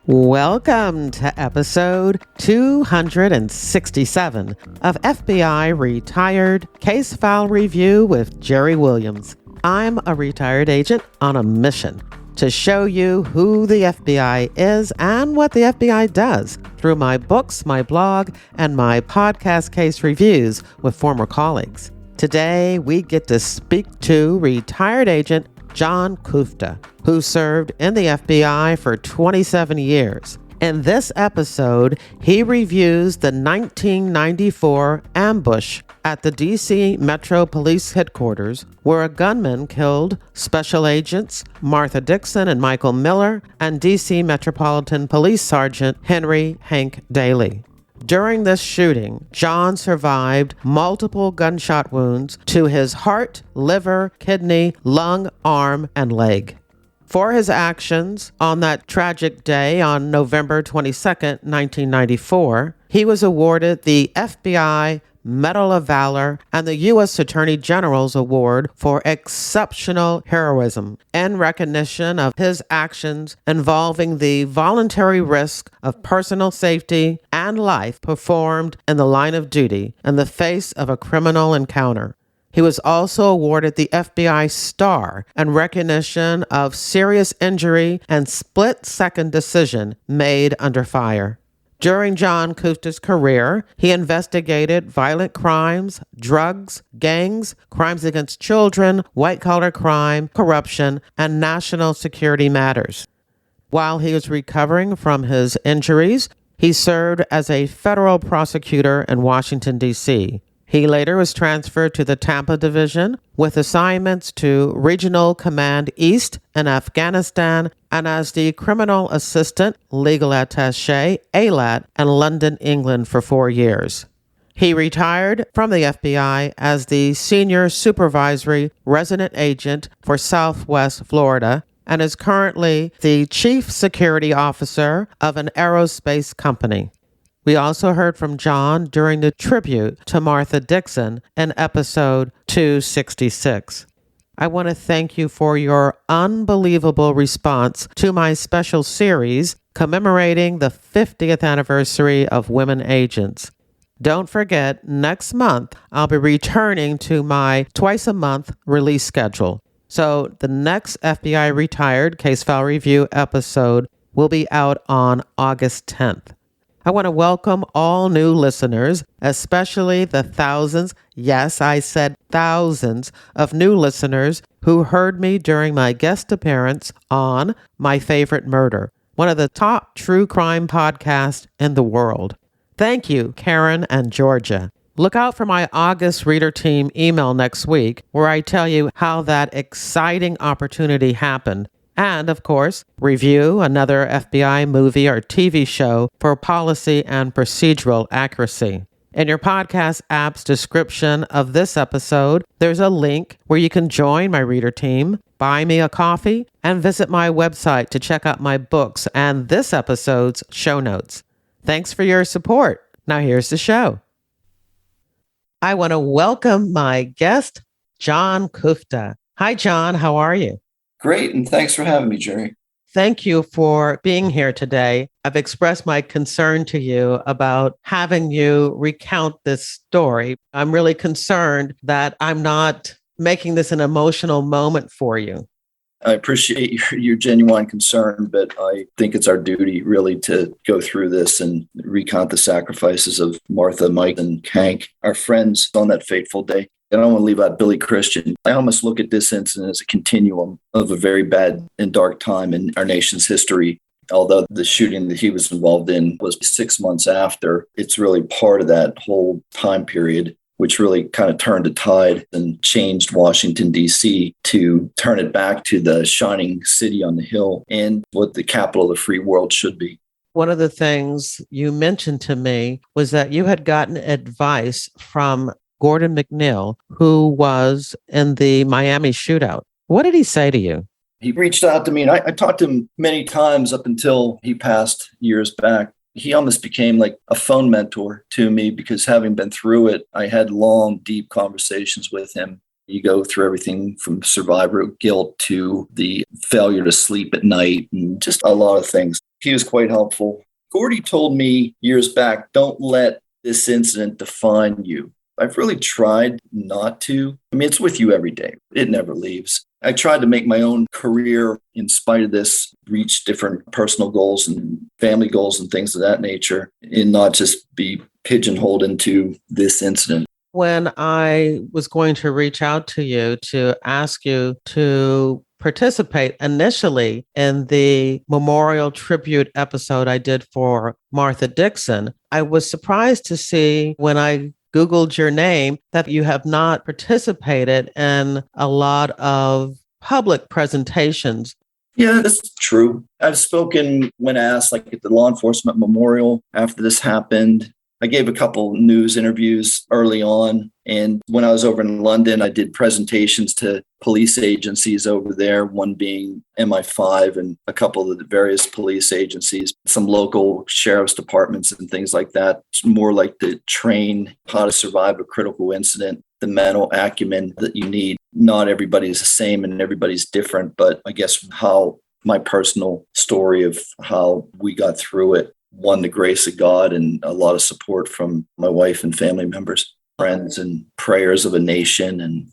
Welcome to episode 267 of FBI Retired Case File Review with Jerry Williams. I'm a retired agent on a mission to show you who the FBI is and what the FBI does through my books, my blog, and my podcast case reviews with former colleagues. Today, we get to speak to retired agent John Kuchta, who served in the FBI for 27 years. In this episode, he reviews the 1994 ambush at the D.C. Metro Police Headquarters, where a gunman killed Special Agents Martha Dixon and Michael Miller and D.C. Metropolitan Police Sergeant Henry Hank Daly. During this shooting, John survived multiple gunshot wounds to his heart, liver, kidney, lung, arm, and leg. For his actions on that tragic day on November 22, 1994, he was awarded the FBI Medal of Valor and the U.S. Attorney General's Award for Exceptional Heroism in recognition of his actions involving the voluntary risk of personal safety and life performed in the line of duty in the face of a criminal encounter. He was also awarded the FBI Star in recognition of serious injury and split-second decision made under fire. During John Kuchta's career, he investigated violent crimes, drugs, gangs, crimes against children, white-collar crime, corruption, and national security matters. While he was recovering from his injuries, he served as a federal prosecutor in Washington, D.C. He later was transferred to the Tampa Division with assignments to Regional Command East in Afghanistan and as the Criminal Assistant Legal Attaché, ALAT, in London, England for 4 years. He retired from the FBI as the Senior Supervisory Resident Agent for Southwest Florida and is currently the Chief Security Officer of an aerospace company. We also heard from John during the tribute to Martha Dixon in episode 266. I want to thank you for your unbelievable response to my special series commemorating the 50th anniversary of Women Agents. Don't forget, next month, I'll be returning to my twice-a-month release schedule. So the next FBI Retired Case File Review episode will be out on August 10th. I want to welcome all new listeners, especially the thousands, yes, I said thousands of new listeners who heard me during my guest appearance on My Favorite Murder, one of the top true crime podcasts in the world. Thank you, Karen and Georgia. Look out for my August Reader Team email next week, where I tell you how that exciting opportunity happened. And, of course, review another FBI movie or TV show for policy and procedural accuracy. In your podcast app's description of this episode, there's a link where you can join my reader team, buy me a coffee, and visit my website to check out my books and this episode's show notes. Thanks for your support. Now here's the show. I want to welcome my guest, John Kuchta. Hi, John. How are you? Great, and thanks for having me, Jerry. Thank you for being here today. I've expressed my concern to you about having you recount this story. I'm really concerned that I'm not making this an emotional moment for you. I appreciate your genuine concern, but I think it's our duty really to go through this and recount the sacrifices of Martha, Mike, and Hank, our friends on that fateful day. I don't want to leave out Billy Christian. I almost look at this incident as a continuum of a very bad and dark time in our nation's history. Although the shooting that he was involved in was 6 months after, it's really part of that whole time period, which really kind of turned the tide and changed Washington, D.C. to turn it back to the shining city on the hill and what the capital of the free world should be. One of the things you mentioned to me was that you had gotten advice from Gordon McNeil, who was in the Miami shootout. What did he say to you? He reached out to me, and I talked to him many times up until he passed years back. He almost became like a phone mentor to me because having been through it, I had long, deep conversations with him. You go through everything from survivor guilt to the failure to sleep at night and just a lot of things. He was quite helpful. Gordy told me years back, don't let this incident define you. I've really tried not to. I mean, it's with you every day. It never leaves. I tried to make my own career in spite of this, reach different personal goals and family goals and things of that nature, and not just be pigeonholed into this incident. When I was going to reach out to you to ask you to participate initially in the memorial tribute episode I did for Martha Dixon, I was surprised to see when I Googled your name that you have not participated in a lot of public presentations. Yeah, that's true. I've spoken when asked, like at the law enforcement memorial after this happened. I gave a couple news interviews early on. And when I was over in London, I did presentations to police agencies over there, one being MI5 and a couple of the various police agencies, some local sheriff's departments and things like that. It's more like to train how to survive a critical incident, the mental acumen that you need. Not everybody's the same and everybody's different, but I guess how my personal story of how we got through it, won the grace of God and a lot of support from my wife and family members, friends, and prayers of a nation. And,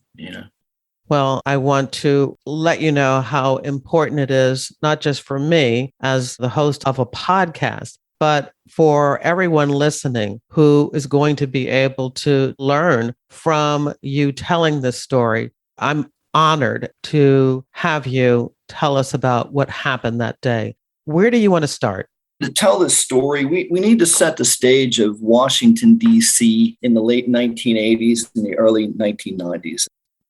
Well, I want to let you know how important it is, not just for me as the host of a podcast, but for everyone listening who is going to be able to learn from you telling this story. I'm honored to have you tell us about what happened that day. Where do you want to start? To tell this story, we need to set the stage of Washington, D.C. in the late 1980s and the early 1990s.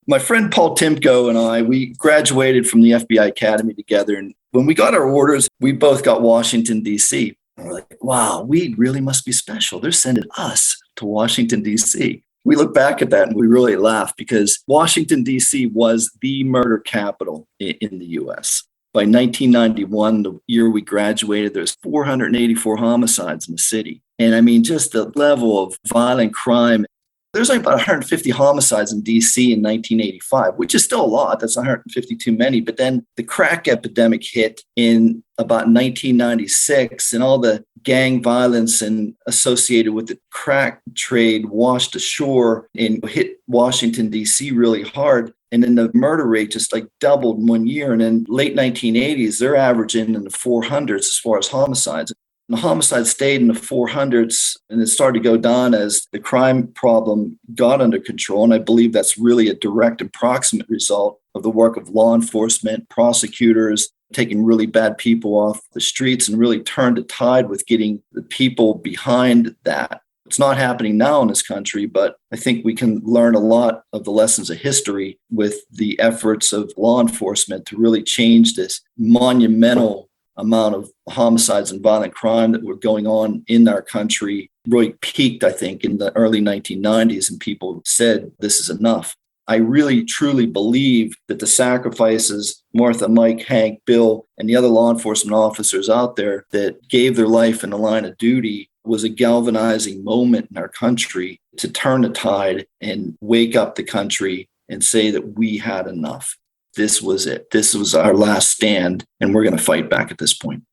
My friend Paul Timko and I, we graduated from the FBI Academy together. And when we got our orders, we both got Washington, D.C. And we're like, wow, we really must be special. They're sending us to Washington, D.C. We look back at that and we really laugh because Washington, D.C. was the murder capital in the U.S. By 1991, the year we graduated, there's 484 homicides in the city. And I mean, just the level of violent crime. There's like about 150 homicides in DC in 1985, which is still a lot. That's 150 too many. But then the crack epidemic hit in about 1996, and all the gang violence and associated with the crack trade washed ashore and hit Washington, D.C. really hard. And then the murder rate just like doubled in 1 year. And then late 1980s, they're averaging in the 400s as far as homicides. The homicide stayed in the 400s and it started to go down as the crime problem got under control. And I believe that's really a direct and proximate result of the work of law enforcement, prosecutors, taking really bad people off the streets and really turned the tide with getting the people behind that. It's not happening now in this country, but I think we can learn a lot of the lessons of history with the efforts of law enforcement to really change this monumental amount of homicides and violent crime that were going on in our country. Really peaked, I think, in the early 1990s, and people said, this is enough. I really, truly believe that the sacrifices Martha, Mike, Hank, Bill, and the other law enforcement officers out there that gave their life in the line of duty was a galvanizing moment in our country to turn the tide and wake up the country and say that we had enough. This was it. This was our last stand, and we're going to fight back at this point.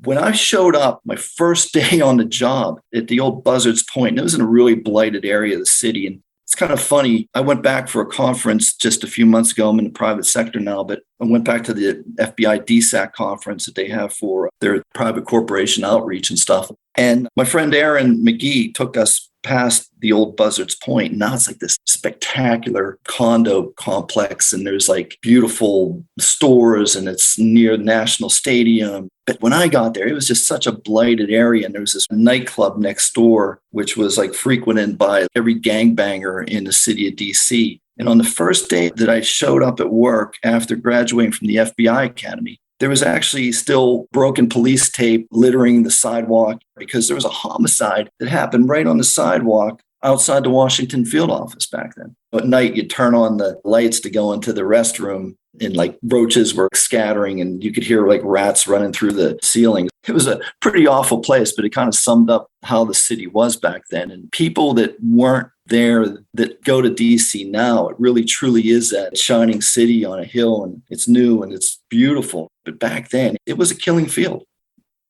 When I showed up my first day on the job at the old Buzzards Point, and it was in a really blighted area of the city, and it's kind of funny. I went back for a conference just a few months ago. I'm in the private sector now, but I went back to the FBI DSAC conference that they have for their private corporation outreach and stuff. And my friend Aaron McGee took us past the old Buzzards Point. Now it's like this spectacular condo complex, and there's like beautiful stores, and it's near the National Stadium. But when I got there, it was just such a blighted area. And there was this nightclub next door, which was like frequented by every gangbanger in the city of DC. And on the first day that I showed up at work after graduating from the FBI Academy, there was actually still broken police tape littering the sidewalk because there was a homicide that happened right on the sidewalk outside the Washington field office back then. At night, you'd turn on the lights to go into the restroom, and like roaches were scattering, and you could hear like rats running through the ceiling. it was a pretty awful place, but it kind of summed up how the city was back then. And people that weren't there that go to DC now, it really truly is that shining city on a hill, and it's new and it's beautiful. But back then, it was a killing field.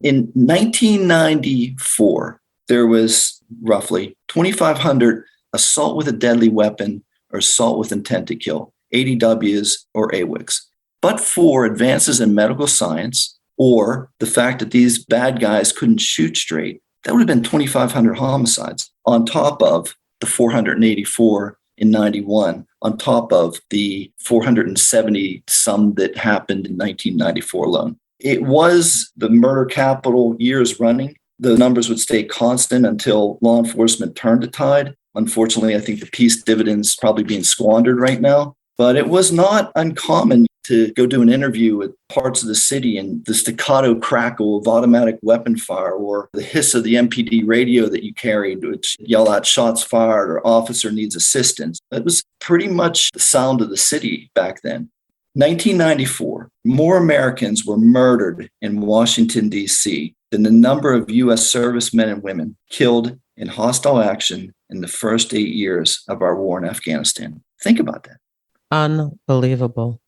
In 1994, there was roughly 2,500 assault with a deadly weapon or assault with intent to kill, ADWs or AWICs. But for advances in medical science, or the fact that these bad guys couldn't shoot straight, that would have been 2,500 homicides on top of the 484 in 91, on top of the 470 some that happened in 1994 alone. It was the murder capital years running. The numbers would stay constant until law enforcement turned the tide. Unfortunately, I think the peace dividends probably being squandered right now. But it was not uncommon to go do an interview with parts of the city and the staccato crackle of automatic weapon fire, or the hiss of the MPD radio that you carried, which yell out shots fired or officer needs assistance. It was pretty much the sound of the city back then. 1994, more Americans were murdered in Washington, D.C. than the number of U.S. servicemen and women killed in hostile action in the first 8 years of our war in Afghanistan. Think about that. Unbelievable.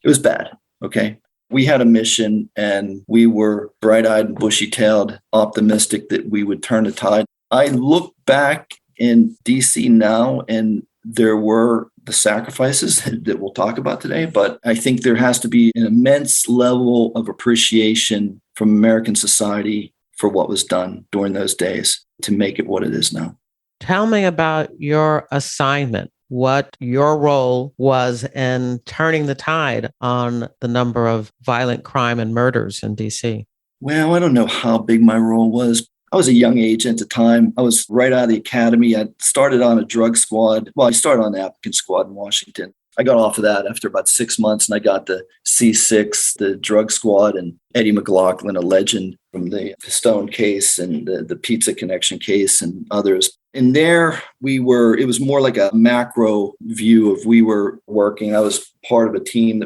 It was bad, okay? We had a mission and we were bright-eyed and bushy-tailed, optimistic that we would turn the tide. I look back in DC now, and there were the sacrifices that we'll talk about today, but I think there has to be an immense level of appreciation from American society for what was done during those days to make it what it is now. Tell me about your assignment, what your role was in turning the tide on the number of violent crime and murders in DC. Well, I don't know how big my role was. I was a young agent at the time. I was right out of the academy. I started on a drug squad. Well, I started on the applicant squad in Washington. I got off of that after about 6 months, and I got the C6, the drug squad, and Eddie McLaughlin, a legend from the Stone case and the Pizza Connection case and others. And there it was more like a macro view of we were working. I was part of a team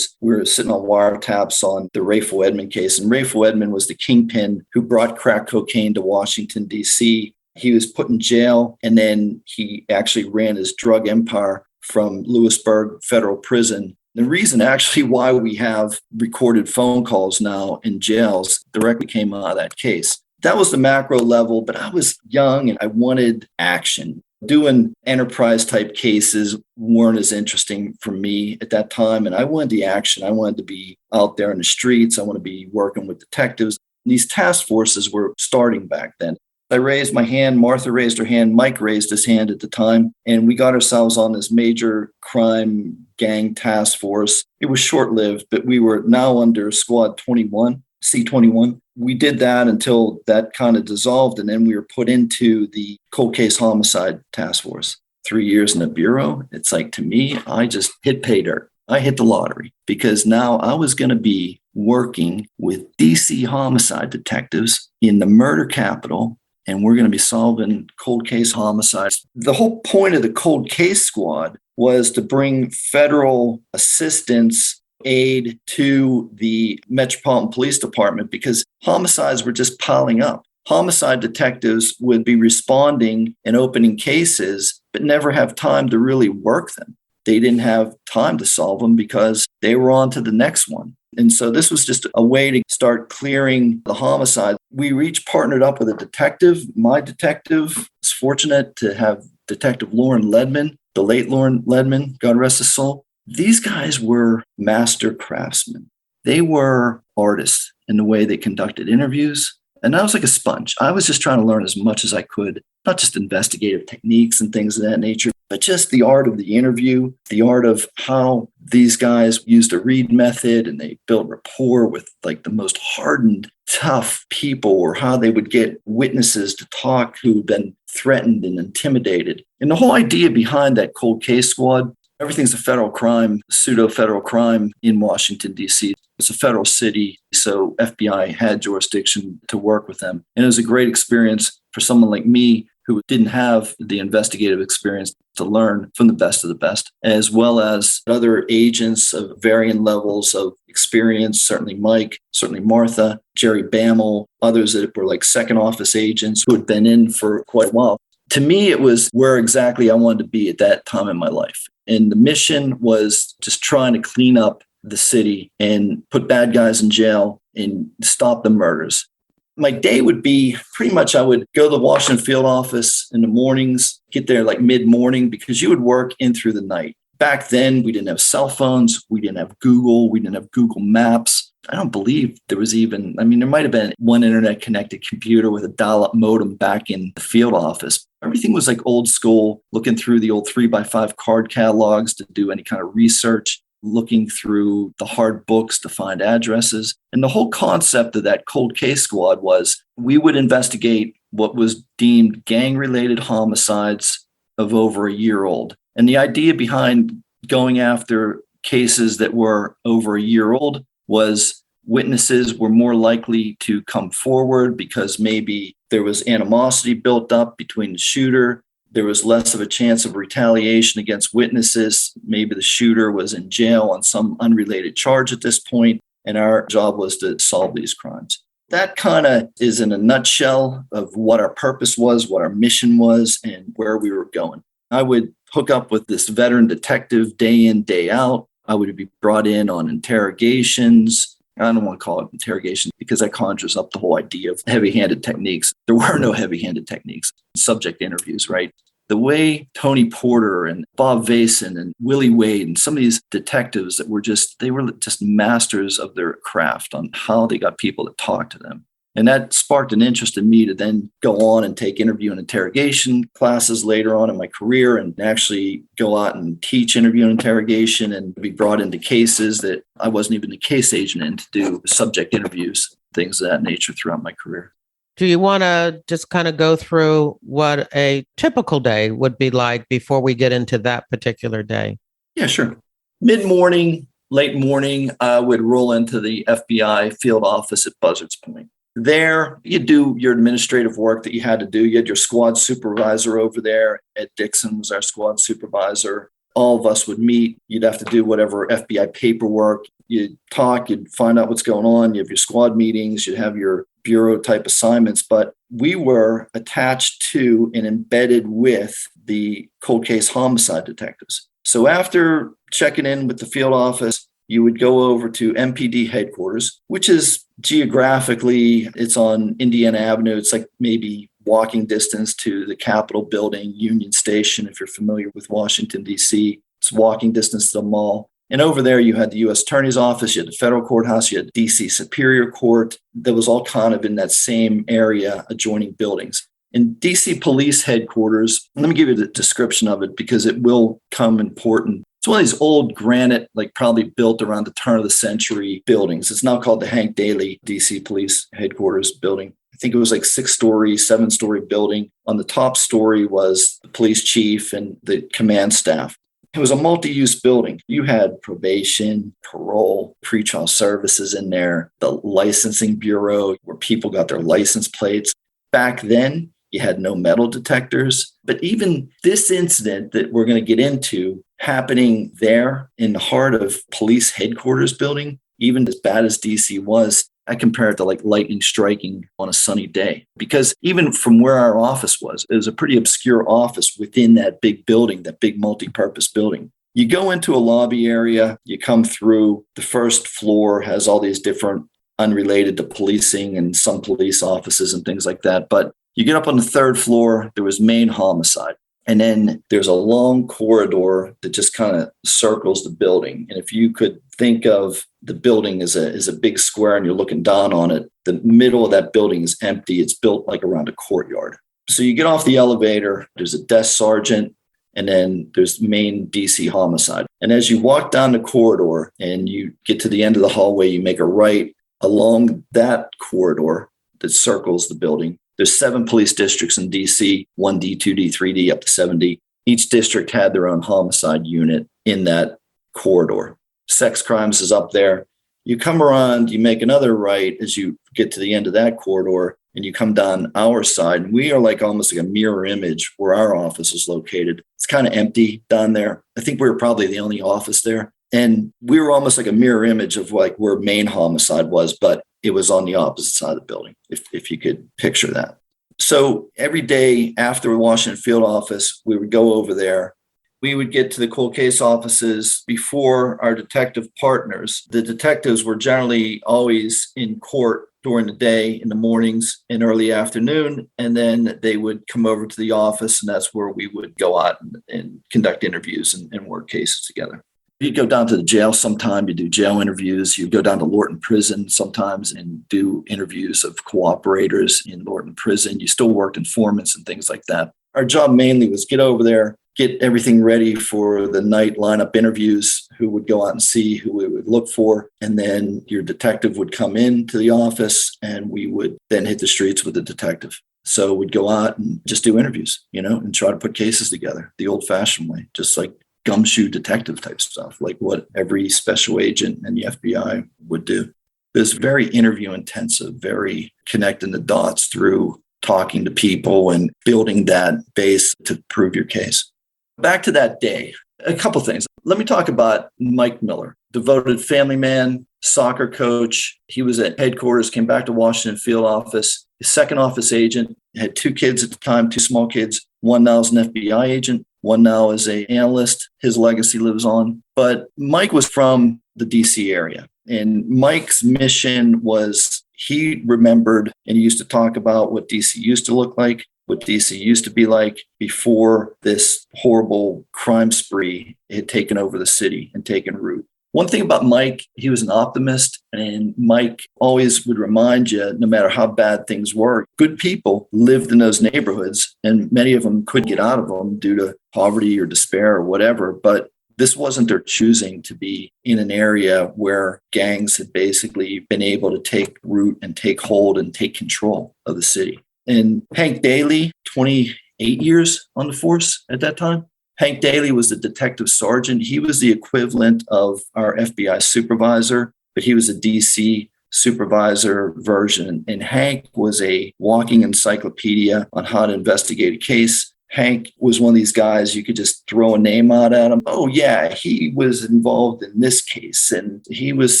we were sitting on wiretaps on the Rayful Edmond case. And Rayful Edmond was the kingpin who brought crack cocaine to Washington, D.C. He was put in jail, and then he actually ran his drug empire from Lewisburg Federal Prison. The reason actually why we have recorded phone calls now in jails directly came out of that case. That was the macro level, but I was young and I wanted action. Doing enterprise type cases weren't as interesting for me at that time. And I wanted the action. I wanted to be out there in the streets. I want to be working with detectives. And these task forces were starting back then. I raised my hand, Martha raised her hand, Mike raised his hand at the time, and we got ourselves on this major crime gang task force. It was short-lived, but we were now under Squad 21, C21. We did that until that kind of dissolved, and then we were put into the cold case homicide task force. 3 years in the bureau, it's like, to me, I just hit pay dirt. I hit the lottery because now I was going to be working with DC homicide detectives in the murder capital, and we're going to be solving cold case homicides. The whole point of the cold case squad was to bring federal assistance, aid to the Metropolitan Police Department because homicides were just piling up. Homicide detectives would be responding and opening cases, but never have time to really work them. They didn't have time to solve them because they were on to the next one. And so this was just a way to start clearing the homicide. We each partnered up with a detective. My detective was fortunate to have Detective Lauren Ledman, the late Lauren Ledman, God rest his soul. These guys were master craftsmen. They were artists in the way they conducted interviews. And I was like a sponge. I was just trying to learn as much as I could, not just investigative techniques and things of that nature, but just the art of the interview, the art of how these guys used a read method and they built rapport with like the most hardened, tough people, or how they would get witnesses to talk who'd been threatened and intimidated. And the whole idea behind that cold case squad, everything's a federal crime, pseudo-federal crime in Washington, D.C. It's a federal city, so FBI had jurisdiction to work with them. And it was a great experience for someone like me who didn't have the investigative experience to learn from the best of the best, as well as other agents of varying levels of experience, certainly Mike, certainly Martha, Jerry Bammel, others that were like second office agents who had been in for quite a while. To me, it was where exactly I wanted to be at that time in my life. And the mission was just trying to clean up the city and put bad guys in jail and stop the murders. My day would be pretty much I would go to the Washington field office in the mornings, get there like mid-morning because you would work in through the night. Back then, we didn't have cell phones. We didn't have Google. We didn't have Google Maps. I don't believe there was even, there might have been one internet connected computer with a dial-up modem back in the field office. Everything was like old school, looking through the old 3x5 card catalogs to do any kind of research, looking through the hard books to find addresses. And the whole concept of that cold case squad was we would investigate what was deemed gang-related homicides of over a year old. And the idea behind going after cases that were over a year old was witnesses were more likely to come forward because maybe there was animosity built up between the shooter. There was less of a chance of retaliation against witnesses. Maybe the shooter was in jail on some unrelated charge at this point, and our job was to solve these crimes. That kind of is in a nutshell of what our purpose was, what our mission was, and where we were going. I would hook up with this veteran detective day in, day out. I would be brought in on interrogations. I don't want to call it interrogation because that conjures up the whole idea of heavy-handed techniques. There were no heavy-handed techniques. Subject interviews, right? The way Tony Porter and Bob Vason and Willie Wade and some of these detectives that were they were just masters of their craft on how they got people to talk to them. And that sparked an interest in me to then go on and take interview and interrogation classes later on in my career and actually go out and teach interview and interrogation and be brought into cases that I wasn't even the case agent in to do subject interviews, things of that nature throughout my career. Do you want to just kind of go through what a typical day would be like before we get into that particular day? Yeah, sure. Mid-morning, late morning, I would roll into the FBI field office at Buzzards Point. There, you do your administrative work that you had to do. You had your squad supervisor over there. Ed Dixon was our squad supervisor. All of us would meet. You'd have to do whatever FBI paperwork. You'd talk. You'd find out what's going on. You have your squad meetings. You'd have your bureau type assignments. But we were attached to and embedded with the cold case homicide detectives. So after checking in with the field office, you would go over to MPD headquarters, which is geographically, it's on Indiana Avenue. It's like maybe walking distance to the Capitol building, Union Station, if you're familiar with Washington, D.C. It's walking distance to the mall. And over there, you had the U.S. Attorney's Office, you had the federal courthouse, you had D.C. Superior Court. That was all kind of in that same area, adjoining buildings. In D.C. Police Headquarters, let me give you the description of it because it will come important. It's one of these old granite, like probably built around the turn of the century buildings. It's now called the Hank Daly DC Police Headquarters building. I think it was like 6-story, 7-story building. On the top story was the police chief and the command staff. It was a multi-use building. You had probation, parole, pretrial services in there, the licensing bureau where people got their license plates. Back then, you had no metal detectors. But even this incident that we're going to get into happening there in the heart of police headquarters building, even as bad as DC was, I compare it to like lightning striking on a sunny day. Because even from where our office was, it was a pretty obscure office within that big building, that big multi-purpose building. You go into a lobby area, you come through, the first floor has all these different unrelated to policing and some police offices and things like that. But you get up on the third floor, there was main homicide. And then there's a long corridor that just kind of circles the building. And if you could think of the building as a big square and you're looking down on it, the middle of that building is empty. It's built like around a courtyard. So you get off the elevator, there's a desk sergeant, and then there's main DC homicide. And as you walk down the corridor and you get to the end of the hallway, you make a right along that corridor that circles the building. There's 7 police districts in DC, 1D, 2D, 3D, up to 7D. Each district had their own homicide unit in that corridor. Sex crimes is up there. You come around, you make another right as you get to the end of that corridor, and you come down our side, and we are like almost like a mirror image where our office is located. It's kind of empty down there. I think we were probably the only office there. And we were almost like a mirror image of like where main homicide was, but it was on the opposite side of the building, if you could picture that. So every day after the Washington field office, we would go over there. We would get to the cold case offices before our detective partners. The detectives were generally always in court during the day, in the mornings and early afternoon, and then they would come over to the office, and that's where we would go out and conduct interviews and work cases together. You go down to the jail sometime, you do jail interviews. You go down to Lorton Prison sometimes and do interviews of cooperators in Lorton Prison. You still worked informants and things like that. Our job mainly was get over there, get everything ready for the night lineup interviews, who would go out and see who we would look for. And then your detective would come into the office and we would then hit the streets with the detective. So we'd go out and just do interviews, and try to put cases together the old fashioned way, just like gumshoe detective type stuff, like what every special agent in the FBI would do. It was very interview intensive, very connecting the dots through talking to people and building that base to prove your case. Back to that day, a couple things. Let me talk about Mike Miller, devoted family man, soccer coach. He was at headquarters, came back to Washington field office, his second office agent, had 2 kids at the time, 2 small kids. One now is an FBI agent. One now is an analyst. His legacy lives on. But Mike was from the DC area. And Mike's mission was he remembered and he used to talk about what DC used to look like, what DC used to be like before this horrible crime spree had taken over the city and taken root. One thing about Mike, he was an optimist, and Mike always would remind you, no matter how bad things were, good people lived in those neighborhoods, and many of them couldn't get out of them due to poverty or despair or whatever. But this wasn't their choosing to be in an area where gangs had basically been able to take root and take hold and take control of the city. And Hank Daly, 28 years on the force at that time. Hank Daly was the detective sergeant. He was the equivalent of our FBI supervisor, but he was a DC supervisor version. And Hank was a walking encyclopedia on how to investigate a case. Hank was one of these guys you could just throw a name out at him. Oh, yeah, he was involved in this case and he was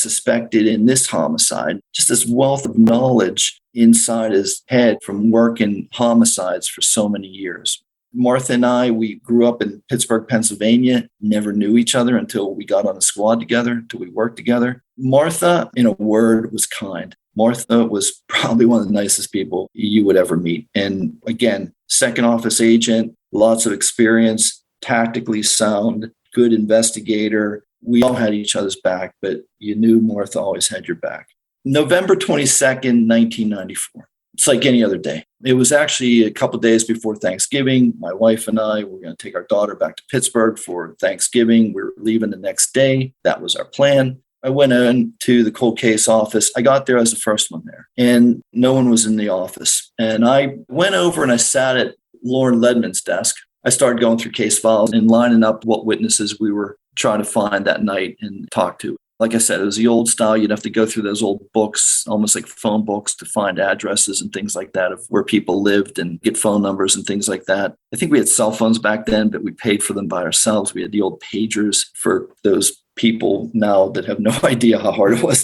suspected in this homicide. Just this wealth of knowledge inside his head from working homicides for so many years. Martha and I, we grew up in Pittsburgh, Pennsylvania, never knew each other until we got on a squad together, until we worked together. Martha, in a word, was kind. Martha was probably one of the nicest people you would ever meet. And again, second office agent, lots of experience, tactically sound, good investigator. We all had each other's back, but you knew Martha always had your back. November 22nd, 1994. It's like any other day. It was actually a couple of days before Thanksgiving. My wife and I were going to take our daughter back to Pittsburgh for Thanksgiving. We were leaving the next day. That was our plan. I went into the cold case office. I got there as the first one there, and no one was in the office. And I went over and I sat at Lauren Ledman's desk. I started going through case files and lining up what witnesses we were trying to find that night and talk to. Like I said, it was the old style. You'd have to go through those old books, almost like phone books, to find addresses and things like that of where people lived and get phone numbers and things like that. I think we had cell phones back then, but we paid for them by ourselves. We had the old pagers for those people now that have no idea how hard it was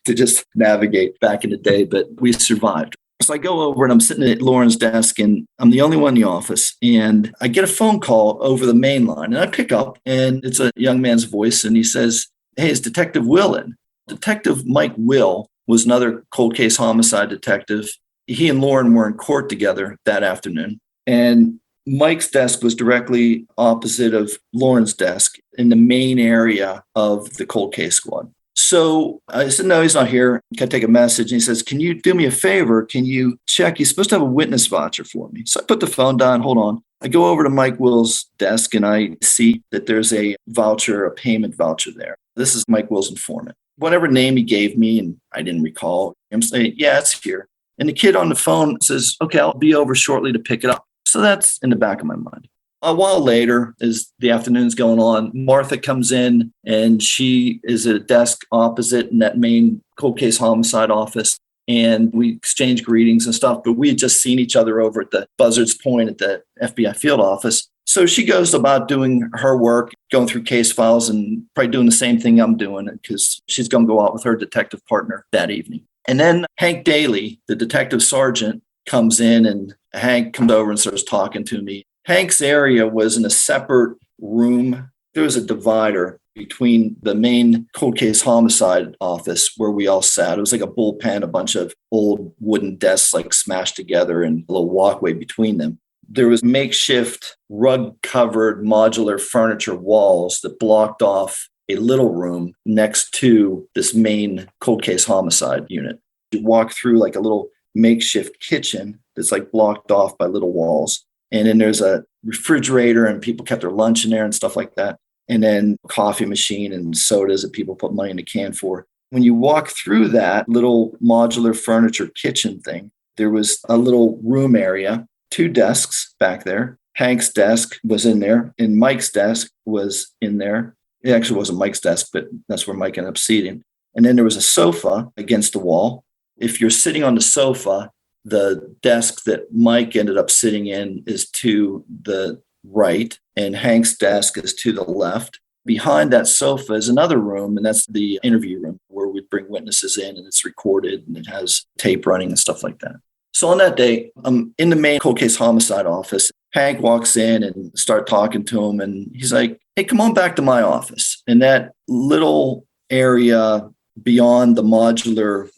to just navigate back in the day, but we survived. So I go over and I'm sitting at Lauren's desk and I'm the only one in the office. And I get a phone call over the main line and I pick up and it's a young man's voice and he says, "Hey, is Detective Will in?" Detective Mike Will was another cold case homicide detective. He and Lauren were in court together that afternoon. And Mike's desk was directly opposite of Lauren's desk in the main area of the cold case squad. So I said, "No, he's not here. Can I take a message?" And he says, "Can you do me a favor? Can you check? He's supposed to have a witness voucher for me." So I put the phone down. Hold on. I go over to Mike Will's desk and I see that there's a voucher, a payment voucher there. This is Mike Will's informant. Whatever name he gave me, and I didn't recall, I'm saying, "Yeah, it's here." And the kid on the phone says, "Okay, I'll be over shortly to pick it up." So that's in the back of my mind. A while later, as the afternoon's going on, Martha comes in and she is at a desk opposite in that main cold case homicide office. and we exchanged greetings and stuff, but we had just seen each other over at the Buzzards Point at the FBI field office. So she goes about doing her work, going through case files and probably doing the same thing I'm doing because she's going to go out with her detective partner that evening. And then Hank Daly, the detective sergeant, comes in and Hank comes over and starts talking to me. Hank's area was in a separate room. There was a divider between the main cold case homicide office where we all sat. It was like a bullpen, a bunch of old wooden desks like smashed together and a little walkway between them. There was makeshift rug-covered modular furniture walls that blocked off a little room next to this main cold case homicide unit. You walk through like a little makeshift kitchen that's like blocked off by little walls. And then there's a refrigerator and people kept their lunch in there and stuff like that. And then a coffee machine and sodas that people put money in the can for. When you walk through that little modular furniture kitchen thing, there was a little room area, 2 desks back there. Hank's desk was in there and Mike's desk was in there. It actually wasn't Mike's desk, but that's where Mike ended up seating. And then there was a sofa against the wall. If you're sitting on the sofa, the desk that Mike ended up sitting in is to the right, and Hank's desk is to the left. Behind that sofa is another room, and that's the interview room where we bring witnesses in, and it's recorded, and it has tape running and stuff like that. So on that day, I'm in the main cold case homicide office. Hank walks in and start talking to him, and he's like, hey, come on back to my office. And that little area beyond the modular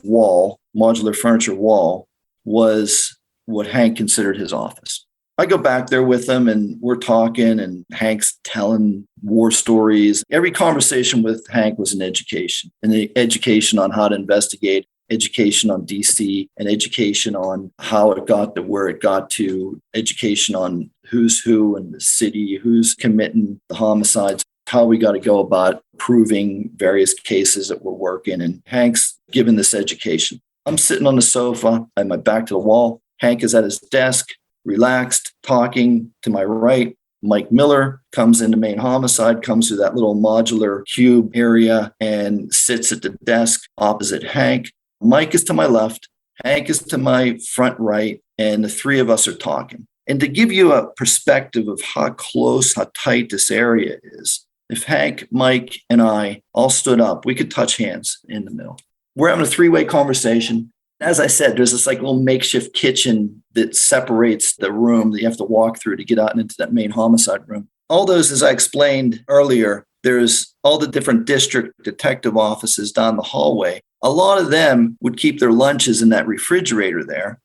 furniture wall, was what Hank considered his office. I go back there with him and we're talking and Hank's telling war stories. Every conversation with Hank was an education, and the education on how to investigate, education on DC, and education on how it got to where it got to, education on who's who in the city, who's committing the homicides, how we got to go about proving various cases that we're working. And Hank's given this education. I'm sitting on the sofa, I have my back to the wall. Hank is at his desk, relaxed, talking. To my right, Mike Miller comes into main homicide, comes through that little modular cube area and sits at the desk opposite Hank. Mike is to my left, Hank is to my front right, and the 3 of us are talking. And to give you a perspective of how close, how tight this area is, if Hank, Mike, and I all stood up, we could touch hands in the middle. We're having a 3-way conversation. As I said, there's this like little makeshift kitchen that separates the room that you have to walk through to get out into that main homicide room. All those, as I explained earlier, there's all the different district detective offices down the hallway. A lot of them would keep their lunches in that refrigerator there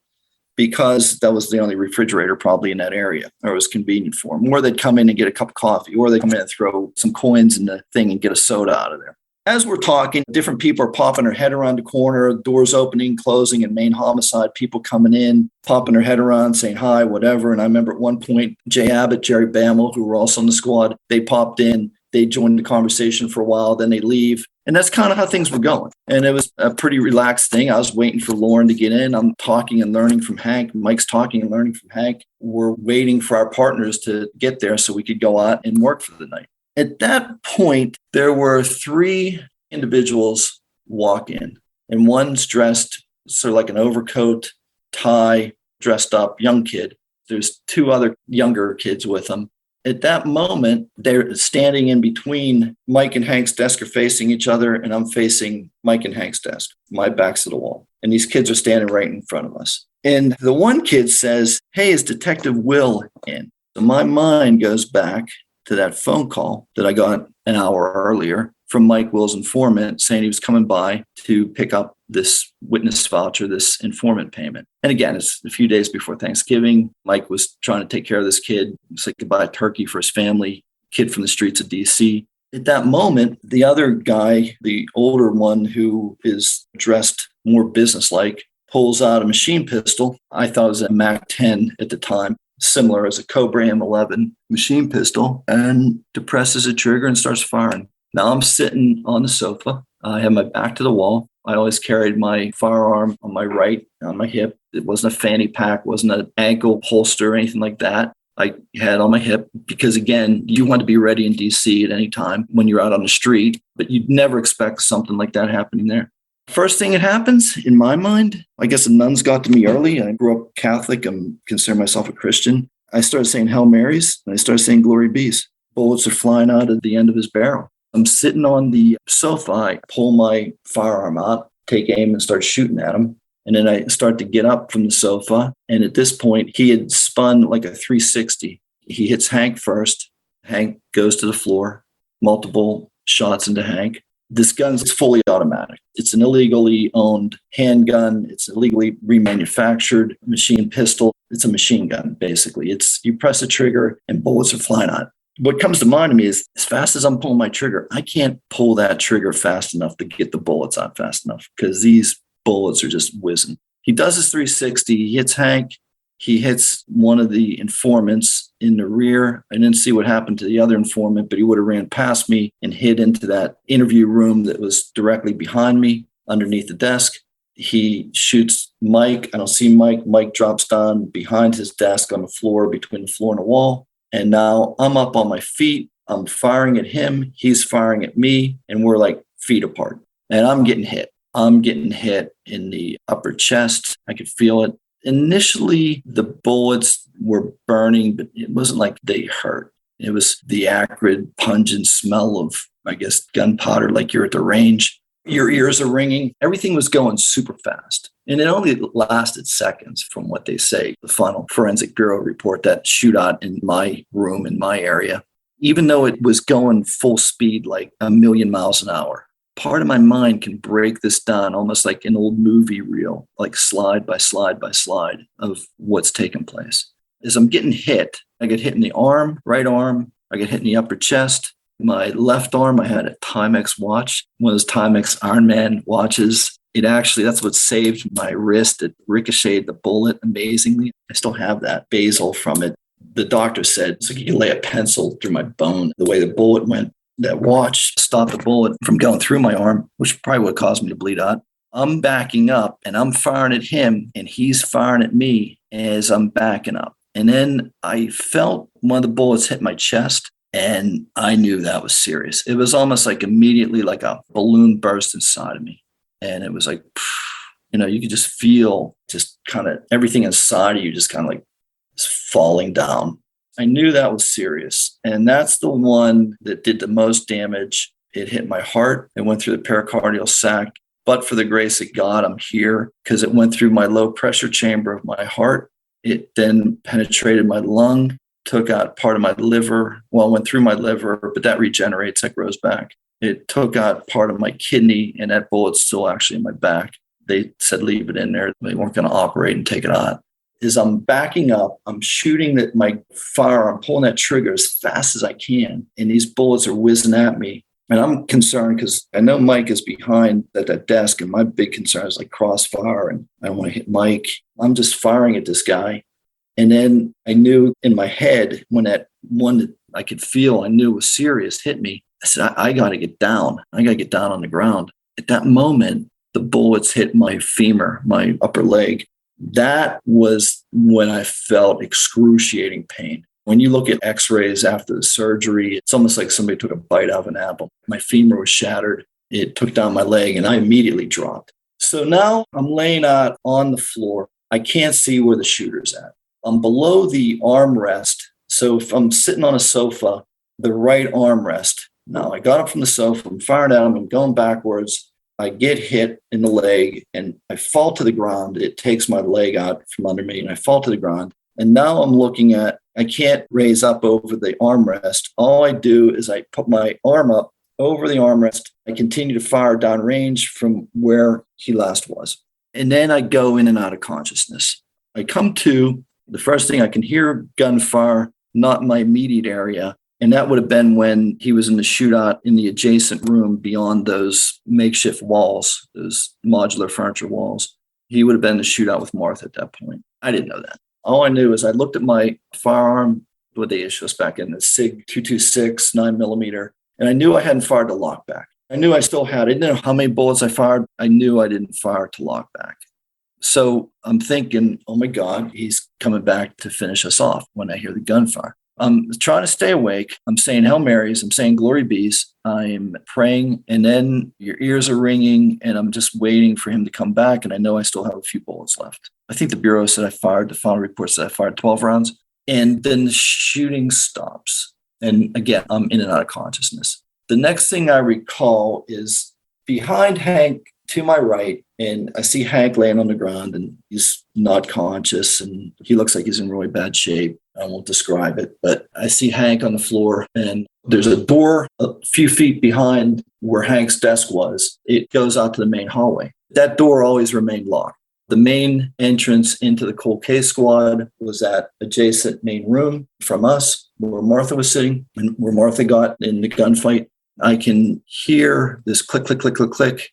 because that was the only refrigerator probably in that area, or it was convenient for them. Or they'd come in and get a cup of coffee, or they'd come in and throw some coins in the thing and get a soda out of there. As we're talking, different people are popping their head around the corner, doors opening, closing, and main homicide, people coming in, popping their head around, saying hi, whatever. And I remember at one point, Jay Abbott, Jerry Bammel, who were also on the squad, they popped in, they joined the conversation for a while, then they leave. And that's kind of how things were going. And it was a pretty relaxed thing. I was waiting for Lauren to get in. I'm talking and learning from Hank. Mike's talking and learning from Hank. We're waiting for our partners to get there so we could go out and work for the night. At that point, there were 3 individuals walk in, and one's dressed sort of like an overcoat, tie, dressed up, young kid. There's 2 other younger kids with them. At that moment, they're standing in between Mike and Hank's desk, are facing each other, and I'm facing Mike and Hank's desk. My back's to the wall. And these kids are standing right in front of us. And the one kid says, hey, is Detective Will in? So my mind goes back to that phone call that I got an hour earlier from Mike Will's informant saying he was coming by to pick up this witness voucher, this informant payment. And again, it's a few days before Thanksgiving. Mike was trying to take care of this kid, say goodbye to turkey for his family, kid from the streets of DC. At that moment, the other guy, the older one who is dressed more businesslike, pulls out a machine pistol. I thought it was a MAC-10 at the time, similar as a Cobra M11 machine pistol, and depresses a trigger and starts firing. Now I'm sitting on the sofa. I have my back to the wall. I always carried my firearm on my right, on my hip. It wasn't a fanny pack, wasn't an ankle holster or anything like that. I had it on my hip because, again, you want to be ready in DC at any time when you're out on the street, but you'd never expect something like that happening there. First thing that happens in my mind, I guess the nuns got to me early. I grew up Catholic. I consider myself a Christian. I started saying Hail Marys and I started saying Glory Bees. Bullets are flying out at the end of his barrel. I'm sitting on the sofa. I pull my firearm out, take aim and start shooting at him. And then I start to get up from the sofa. And at this point, he had spun like a 360. He hits Hank first. Hank goes to the floor, multiple shots into Hank. This gun's fully automatic. It's an illegally owned handgun. It's illegally remanufactured machine pistol. It's a machine gun, basically. You press a trigger and bullets are flying out. What comes to mind to me is as fast as I'm pulling my trigger, I can't pull that trigger fast enough to get the bullets out fast enough because these bullets are just whizzing. He does his 360. He hits Hank. He hits one of the informants in the rear. I didn't see what happened to the other informant, but he would have ran past me and hid into that interview room that was directly behind me underneath the desk. He shoots Mike. I don't see Mike. Mike drops down behind his desk on the floor, between the floor and the wall. And now I'm up on my feet. I'm firing at him. He's firing at me. And we're like feet apart. And I'm getting hit. I'm getting hit in the upper chest. I could feel it. Initially, the bullets were burning, but it wasn't like they hurt. It was the acrid, pungent smell of, I guess, gunpowder, like you're at the range. Your ears are ringing. Everything was going super fast. And it only lasted seconds from what they say. The final Forensic Bureau report, that shootout in my room, in my area, even though it was going full speed, like a million miles an hour. Part of my mind can break this down almost like an old movie reel, like slide by slide by slide of what's taking place. As I'm getting hit, I get hit in the arm, right arm. I get hit in the upper chest. My left arm, I had a Timex watch, one of those Timex Ironman watches. That's what saved my wrist. It ricocheted the bullet amazingly. I still have that bezel from it. The doctor said, it's like you lay a pencil through my bone, the way the bullet went. That watch stopped the bullet from going through my arm, which probably would cause me to bleed out. I'm backing up and I'm firing at him and he's firing at me as I'm backing up. And then I felt one of the bullets hit my chest and I knew that was serious. It was almost like immediately like a balloon burst inside of me. And it was like, you could just feel just kind of everything inside of you just kind of like falling down. I knew that was serious. And that's the one that did the most damage. It hit my heart. It went through the pericardial sac. But for the grace of God, I'm here because it went through my low pressure chamber of my heart. It then penetrated my lung, took out part of my liver. Well, it went through my liver, but that regenerates, that grows back. It took out part of my kidney, and that bullet's still actually in my back. They said, leave it in there. They weren't going to operate and take it out. As I'm backing up, I'm shooting my firearm, pulling that trigger as fast as I can. And these bullets are whizzing at me. And I'm concerned because I know Mike is behind at that desk. And my big concern is like crossfire. And I don't want to hit Mike. I'm just firing at this guy. And then I knew in my head when that one that I could feel, I knew was serious, hit me. I said, I got to get down. I got to get down on the ground. At that moment, the bullets hit my femur, my upper leg. That was when I felt excruciating pain. When you look at x-rays after the surgery, it's almost like somebody took a bite out of an apple. My femur was shattered. It took down my leg and I immediately dropped. So now I'm laying out on the floor. I can't see where the shooter's at. I'm below the armrest. So if I'm sitting on a sofa, the right armrest. Now I got up from the sofa, I'm firing at him, I'm going backwards. I get hit in the leg and I fall to the ground. It takes my leg out from under me and I fall to the ground. And now I'm looking at, I can't raise up over the armrest. All I do is I put my arm up over the armrest. I continue to fire downrange from where he last was. And then I go in and out of consciousness. I come to, the first thing I can hear gunfire, not in my immediate area. And that would have been when he was in the shootout in the adjacent room beyond those makeshift walls, those modular furniture walls. He would have been in the shootout with Martha at that point. I didn't know that. All I knew is I looked at my firearm, what they issued us back in, the SIG 226 9mm, and I knew I hadn't fired the lockback. I knew I still had it. I didn't know how many bullets I fired. I knew I didn't fire to lockback. So I'm thinking, oh my God, he's coming back to finish us off when I hear the gunfire. I'm trying to stay awake. I'm saying Hail Marys. I'm saying Glory Bees. I'm praying. And then your ears are ringing and I'm just waiting for him to come back. And I know I still have a few bullets left. I think the Bureau said the final report said I fired 12 rounds. And then the shooting stops. And again, I'm in and out of consciousness. The next thing I recall is behind Hank to my right, and I see Hank laying on the ground and he's not conscious and he looks like he's in really bad shape. I won't describe it, but I see Hank on the floor and there's a door a few feet behind where Hank's desk was. It goes out to the main hallway. That door always remained locked. The main entrance into the cold case squad was that adjacent main room from us where Martha was sitting and where Martha got in the gunfight. I can hear this click, click, click, click, click.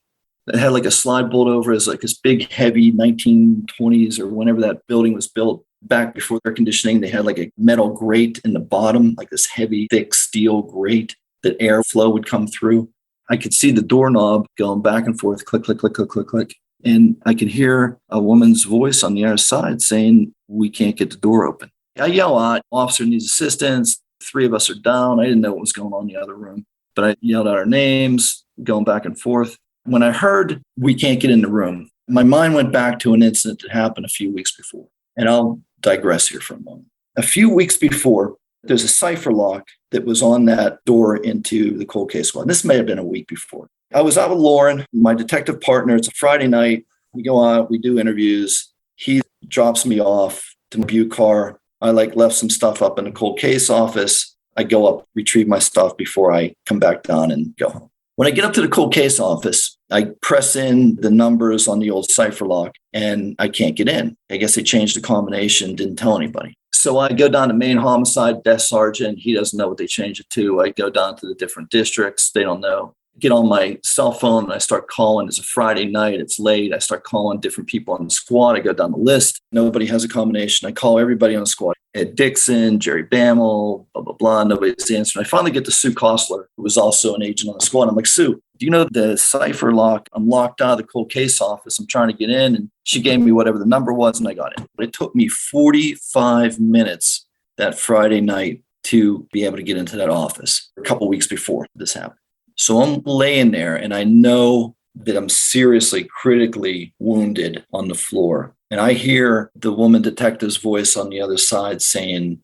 It had like a slide bullet over it. It like this big, heavy 1920s or whenever that building was built back before air conditioning. They had like a metal grate in the bottom, like this heavy, thick steel grate that airflow would come through. I could see the doorknob going back and forth, click, click, click, click, click, click. And I can hear a woman's voice on the other side saying, we can't get the door open. I yell out, officer needs assistance. 3 of us are down. I didn't know what was going on in the other room, but I yelled out our names, going back and forth. When I heard we can't get in the room, my mind went back to an incident that happened a few weeks before. And I'll digress here for a moment. A few weeks before, there's a cipher lock that was on that door into the cold case squad. This may have been a week before. I was out with Lauren, my detective partner. It's a Friday night. We go out, we do interviews. He drops me off to my Butte car. I left some stuff up in the cold case office. I go up, retrieve my stuff before I come back down and go home. When I get up to the cold case office, I press in the numbers on the old cipher lock and I can't get in. I guess they changed the combination, didn't tell anybody. So I go down to main homicide, desk sergeant. He doesn't know what they changed it to. I go down to the different districts. They don't know. Get on my cell phone and I start calling. It's a Friday night. It's late. I start calling different people on the squad. I go down the list. Nobody has a combination. I call everybody on the squad. Ed Dixon, Jerry Bammel, blah, blah, blah. Nobody's answering. I finally get to Sue Kostler, who was also an agent on the squad. I'm like, Sue, do you know the cipher lock? I'm locked out of the cold case office. I'm trying to get in. And she gave me whatever the number was and I got in. But it took me 45 minutes that Friday night to be able to get into that office a couple of weeks before this happened. So I'm laying there and I know that I'm seriously critically wounded on the floor. And I hear the woman detective's voice on the other side saying,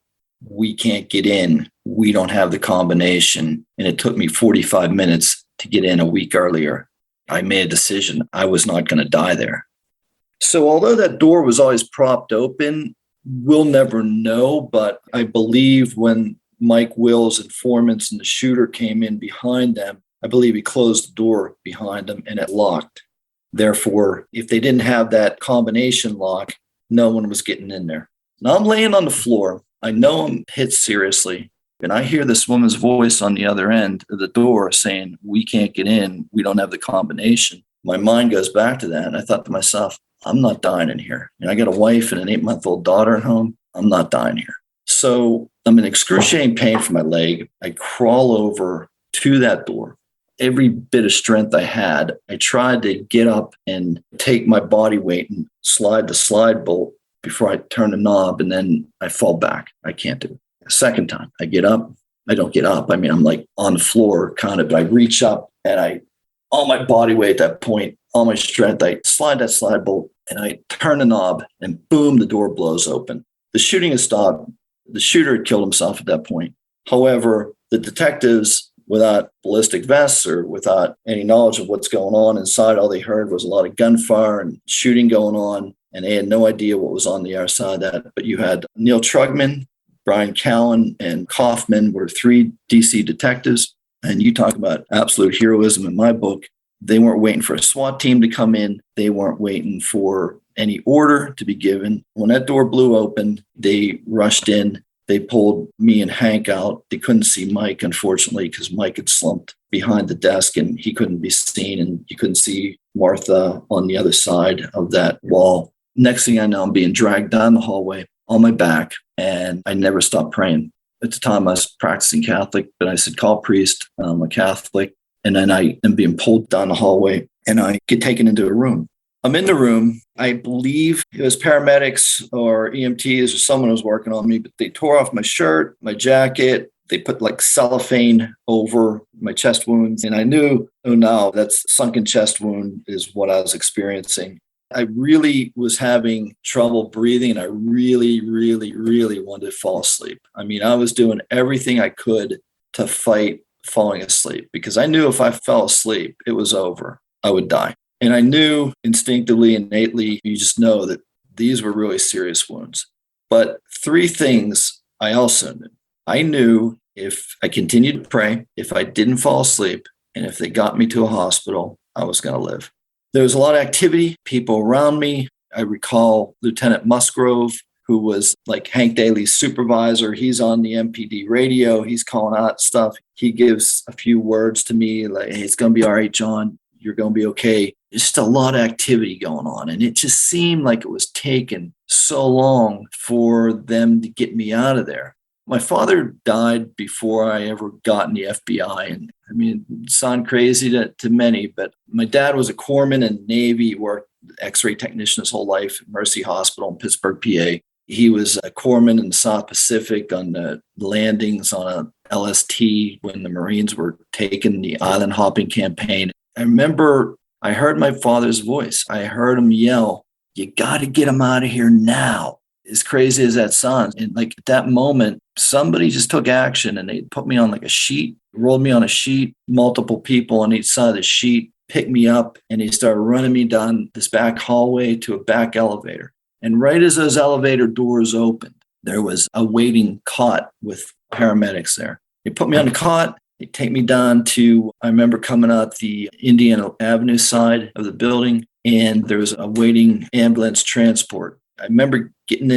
we can't get in. We don't have the combination. And it took me 45 minutes to get in a week earlier. I made a decision. I was not going to die there. So although that door was always propped open, we'll never know. But I believe when Mike Will's informants and the shooter came in behind them, I believe he closed the door behind them and it locked. Therefore, if they didn't have that combination lock, no one was getting in there. Now I'm laying on the floor. I know I'm hit seriously. And I hear this woman's voice on the other end of the door saying, we can't get in. We don't have the combination. My mind goes back to that. And I thought to myself, I'm not dying in here. And I got a wife and an 8-month-old daughter at home. I'm not dying here. So I'm in excruciating pain for my leg. I crawl over to that door. Every bit of strength I had, I tried to get up and take my body weight and slide the slide bolt before I turn the knob, and then I fall back. I can't do it. A second time, I get up. I don't get up. I mean, I'm like on the floor kind of, but I reach up and all my body weight at that point, all my strength, I slide that slide bolt and I turn the knob and boom, the door blows open. The shooting has stopped. The shooter had killed himself at that point. However, the detectives, without ballistic vests or without any knowledge of what's going on inside, all they heard was a lot of gunfire and shooting going on, and they had no idea what was on the other side of that. But you had Neil Trugman, Brian Callen, and Kaufman were 3 DC detectives, and you talk about absolute heroism in my book. They weren't waiting for a SWAT team to come in. They weren't waiting for any order to be given. When that door blew open, they rushed in. They pulled me and Hank out. They couldn't see Mike, unfortunately, because Mike had slumped behind the desk and he couldn't be seen. And you couldn't see Martha on the other side of that wall. Next thing I know, I'm being dragged down the hallway on my back, and I never stopped praying. At the time, I was practicing Catholic, but I said, call priest, I'm a Catholic. And then I am being pulled down the hallway and I get taken into a room. I'm in the room. I believe it was paramedics or EMTs or someone was working on me, but they tore off my shirt, my jacket. They put like cellophane over my chest wounds. And I knew, oh no, that's sunken chest wound is what I was experiencing. I really was having trouble breathing, and I really, really, really wanted to fall asleep. I mean, I was doing everything I could to fight falling asleep because I knew if I fell asleep, it was over. I would die. And I knew instinctively, innately, you just know that these were really serious wounds. But three things I also knew. I knew if I continued to pray, if I didn't fall asleep, and if they got me to a hospital, I was going to live. There was a lot of activity, people around me. I recall Lieutenant Musgrove, who was like Hank Daly's supervisor. He's on the MPD radio. He's calling out stuff. He gives a few words to me like, hey, it's going to be all right, John. You're going to be okay. There's just a lot of activity going on. And it just seemed like it was taking so long for them to get me out of there. My father died before I ever got in the FBI. And I mean, it sounds crazy to many, but my dad was a corpsman in the Navy. He worked X-ray technician his whole life at Mercy Hospital in Pittsburgh, PA. He was a corpsman in the South Pacific on the landings on a LST when the Marines were taking the island hopping campaign. I remember I heard my father's voice. I heard him yell, "You got to get him out of here now." As crazy as that sounds. And like at that moment, somebody just took action and they put me on like a sheet, rolled me on a sheet, multiple people on each side of the sheet, picked me up, and they started running me down this back hallway to a back elevator. And right as those elevator doors opened, there was a waiting cot with paramedics there. They put me on the cot. They take me down to, I remember coming out the Indiana Avenue side of the building, and there was a waiting ambulance transport. I remember getting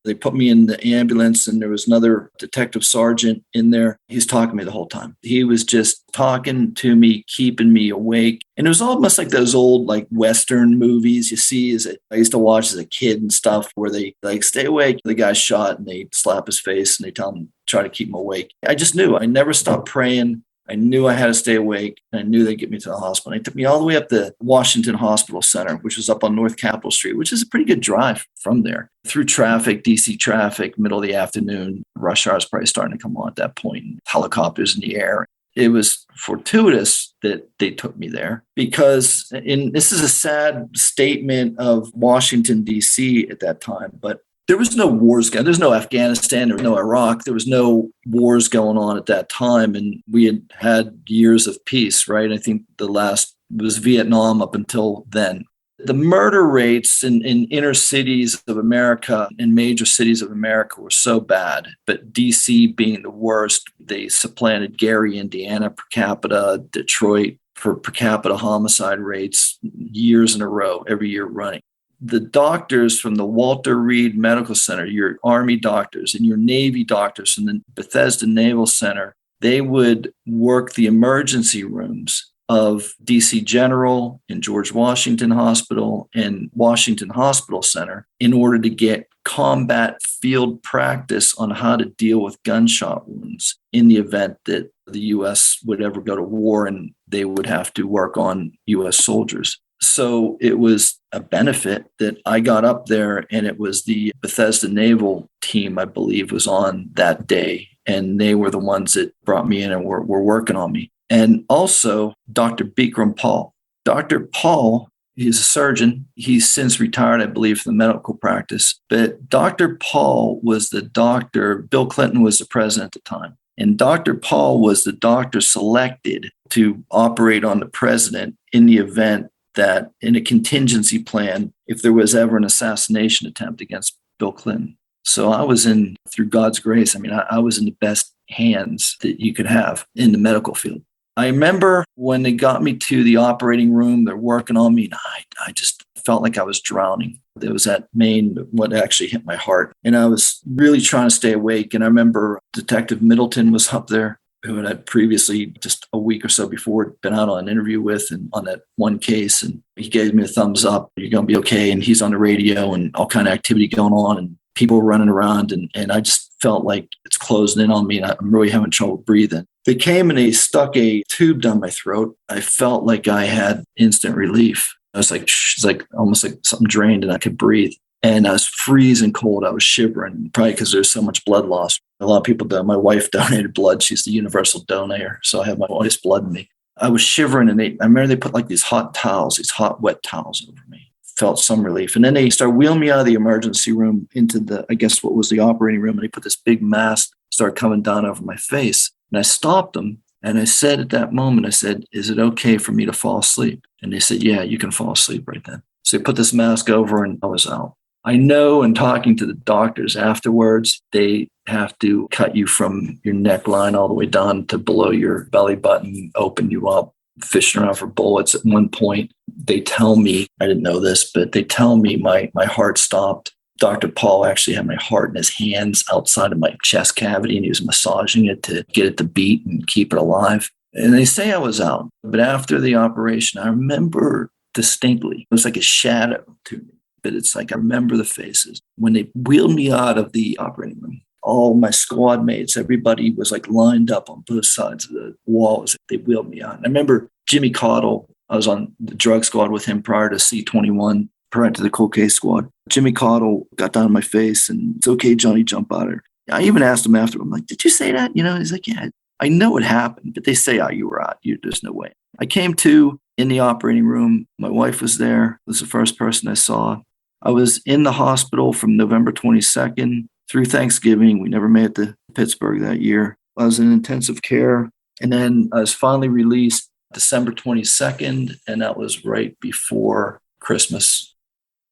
they put me in the ambulance, and there was another detective sergeant in there. He's talking to me the whole time. He was just talking to me, keeping me awake. And it was almost like those old like Western movies you see I used to watch as a kid and stuff where they like, stay awake. The guy's shot and they slap his face and they tell him, try to keep him awake. I just knew. I never stopped praying. I knew I had to stay awake, and I knew they'd get me to the hospital. They took me all the way up to Washington Hospital Center, which was up on North Capitol Street, which is a pretty good drive from there. Through traffic, DC traffic, middle of the afternoon, rush hour is probably starting to come on at that point, helicopters in the air. It was fortuitous that they took me there because, and this is a sad statement of Washington, DC at that time, but there was no wars. There's no Afghanistan. There was no Iraq. There was no wars going on at that time. And we had years of peace, right? I think the last was Vietnam up until then. The murder rates in inner cities of America and major cities of America were so bad, but DC being the worst, they supplanted Gary, Indiana per capita, Detroit for per capita homicide rates years in a row, every year running. The doctors from the Walter Reed Medical Center, your Army doctors and your Navy doctors from the Bethesda Naval Center, they would work the emergency rooms of DC General and George Washington Hospital and Washington Hospital Center in order to get combat field practice on how to deal with gunshot wounds in the event that the U.S. would ever go to war and they would have to work on U.S. soldiers. So it was a benefit that I got up there, and it was the Bethesda Naval team, I believe, was on that day. And they were the ones that brought me in and were working on me. And also Dr. Bikram Paul. Dr. Paul, he's a surgeon. He's since retired, I believe, from the medical practice. But Dr. Paul was the doctor. Bill Clinton was the president at the time. And Dr. Paul was the doctor selected to operate on the president in the event that in a contingency plan, if there was ever an assassination attempt against Bill Clinton. So I was through God's grace, I was in the best hands that you could have in the medical field. I remember when they got me to the operating room, they're working on me, and I just felt like I was drowning. There was that what actually hit my heart. And I was really trying to stay awake. And I remember Detective Middleton was up there, who had previously, just a week or so before, been out on an interview with and on that one case. And he gave me a thumbs up. You're going to be okay. And he's on the radio and all kind of activity going on and people running around. And I just felt like it's closing in on me and I'm really having trouble breathing. They came and they stuck a tube down my throat. I felt like I had instant relief. I was like, it's like almost like something drained and I could breathe. And I was freezing cold. I was shivering, probably because there's so much blood loss. A lot of people do. My wife donated blood. She's the universal donor. So I have my wife's blood in me. I was shivering, and I remember they put like these hot towels, these hot, wet towels over me. Felt some relief. And then they started wheeling me out of the emergency room into the, I guess what was the operating room. And they put this big mask, started coming down over my face. And I stopped them. And I said at that moment, I said, is it okay for me to fall asleep? And they said, yeah, you can fall asleep right then. So they put this mask over and I was out. I know in talking to the doctors afterwards, they have to cut you from your neckline all the way down to below your belly button, open you up, fishing around for bullets. At one point, they tell me, I didn't know this, but they tell me my heart stopped. Dr. Paul actually had my heart in his hands outside of my chest cavity, and he was massaging it to get it to beat and keep it alive. And they say I was out. But after the operation, I remember distinctly, it was like a shadow to me. But it's like I remember the faces. When they wheeled me out of the operating room, all my squad mates, everybody was like lined up on both sides of the walls. They wheeled me out. And I remember Jimmy Cottle. I was on the drug squad with him prior to C-21, prior to the cold case squad. Jimmy Cottle got down on my face and it's okay, Johnny, jump out of her. I even asked him after. I'm like, did you say that? He's like, yeah, I know it happened, but they say, you were out. There's no way. I came to in the operating room. My wife was there. It was the first person I saw. I was in the hospital from November 22nd through Thanksgiving. We never made it to Pittsburgh that year. I was in intensive care. And then I was finally released December 22nd, and that was right before Christmas.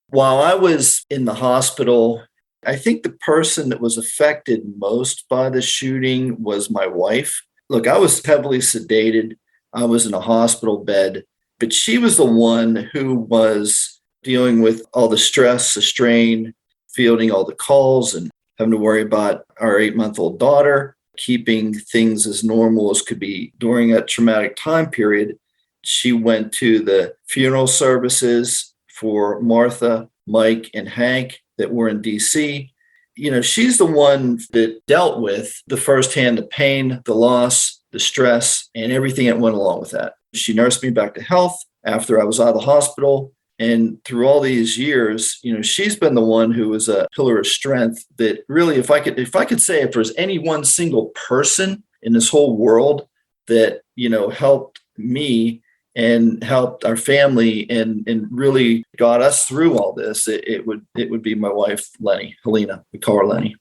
While I was in the hospital, I think the person that was affected most by the shooting was my wife. Look, I was heavily sedated. I was in a hospital bed, but she was the one who was dealing with all the stress, the strain, fielding all the calls and having to worry about our 8-month-old daughter, keeping things as normal as could be during that traumatic time period. She went to the funeral services for Martha, Mike, and Hank that were in DC. She's the one that dealt with the firsthand, the pain, the loss, the stress, and everything that went along with that. She nursed me back to health after I was out of the hospital. And through all these years, she's been the one who was a pillar of strength that really, if I could say if there's any one single person in this whole world that, helped me and helped our family and really got us through all this, it would be my wife, Helena. We call her Lenny.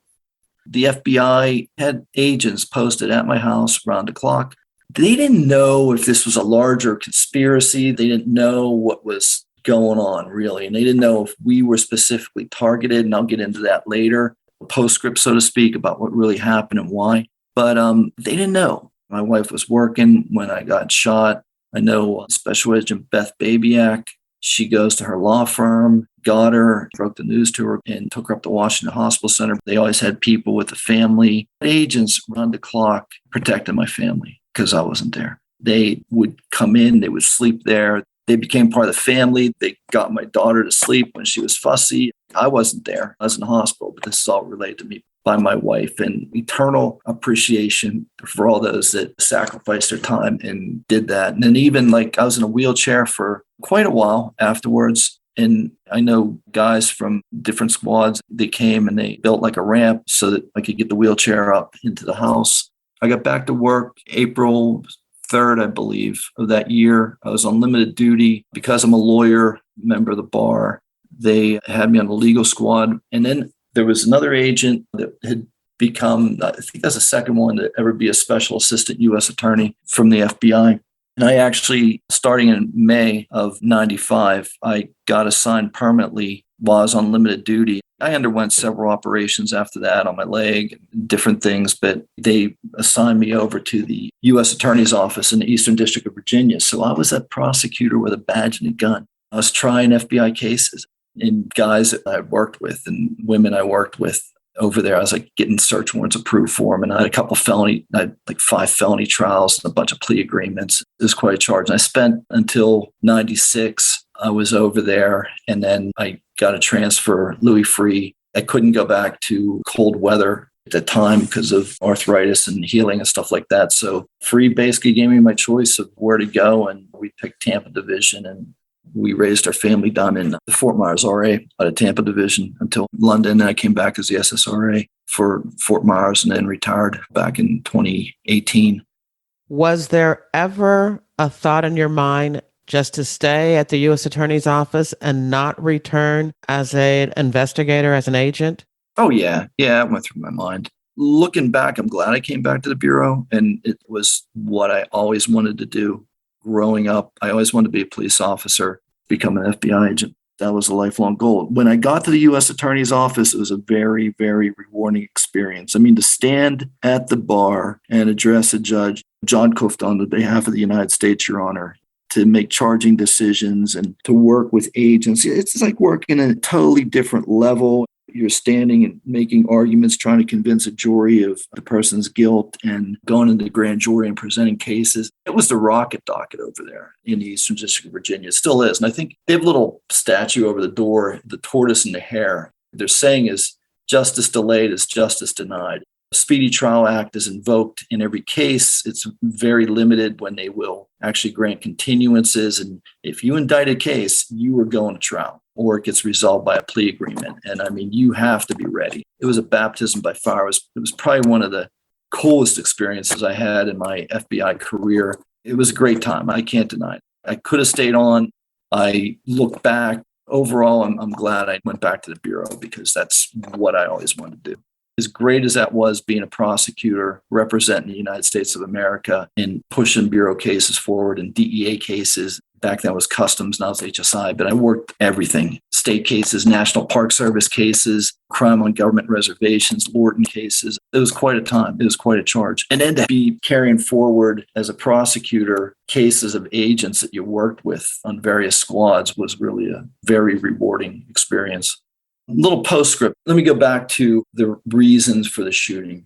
The FBI had agents posted at my house around the clock. They didn't know if this was a larger conspiracy. They didn't know what was going on, really. And they didn't know if we were specifically targeted. And I'll get into that later, a postscript, so to speak, about what really happened and why. But they didn't know. My wife was working when I got shot. I know Special Agent Beth Babyak. She goes to her law firm, got her, broke the news to her, and took her up to Washington Hospital Center. They always had people with the family. Agents around the clock protected my family because I wasn't there. They would come in, they would sleep there. They became part of the family. They got my daughter to sleep when she was fussy. I wasn't there. I was in the hospital, but this is all related to me by my wife, and eternal appreciation for all those that sacrificed their time and did that. And then even I was in a wheelchair for quite a while afterwards. And I know guys from different squads, they came and they built like a ramp so that I could get the wheelchair up into the house. I got back to work April 3rd, I believe, of that year. I was on limited duty because I'm a lawyer, member of the bar. They had me on the legal squad. And then there was another agent that had become, I think that's the second one to ever be a special assistant U.S. attorney from the FBI. And I actually, starting in May of 95, I got assigned permanently while I was on limited duty. I underwent several operations after that on my leg, different things, but they assigned me over to the U.S. Attorney's Office in the Eastern District of Virginia. So I was a prosecutor with a badge and a gun. I was trying FBI cases, and guys that I worked with and women I worked with over there, I was getting search warrants approved for them. And I had I had 5 felony trials and a bunch of plea agreements. It was quite a charge. And I spent until 96. I was over there, and then I got a transfer, Louis Free. I couldn't go back to cold weather at the time because of arthritis and healing and stuff like that. So Free basically gave me my choice of where to go, and we picked Tampa Division. And We raised our family down in the Fort Myers RA out of Tampa division until London. And I came back as the SSRA for Fort Myers and then retired back in 2018. Was there ever a thought in your mind just to stay at the U.S. Attorney's Office and not return as an investigator, as an agent? Oh, yeah. Yeah, it went through my mind. Looking back, I'm glad I came back to the Bureau, and it was what I always wanted to do. Growing up, I always wanted to be a police officer, become an FBI agent. That was a lifelong goal. When I got to the U.S. Attorney's Office, it was a very, very rewarding experience. I mean, to stand at the bar and address a judge, John Kuchta, on behalf of the United States, Your Honor, to make charging decisions and to work with agents. It's like working at a totally different level. You're standing and making arguments, trying to convince a jury of the person's guilt and going into the grand jury and presenting cases. It was the rocket docket over there in the Eastern District of Virginia. It still is. And I think they have a little statue over the door, the tortoise and the hare. Their saying is, justice delayed is justice denied. The Speedy Trial Act is invoked in every case. It's very limited when they will actually grant continuances. And if you indict a case, you are going to trial, or it gets resolved by a plea agreement. And I mean, you have to be ready. It was a baptism by fire. It was probably one of the coolest experiences I had in my FBI career. It was a great time. I can't deny it. I could have stayed on. I look back. Overall, I'm glad I went back to the Bureau because that's what I always wanted to do. As great as that was, being a prosecutor, representing the United States of America and pushing Bureau cases forward and DEA cases. Back then it was Customs, now it's HSI, but I worked everything. State cases, National Park Service cases, crime on government reservations, Lorton cases. It was quite a time. It was quite a charge. And then to be carrying forward as a prosecutor cases of agents that you worked with on various squads was really a very rewarding experience. Little postscript. Let me go back to the reasons for the shooting.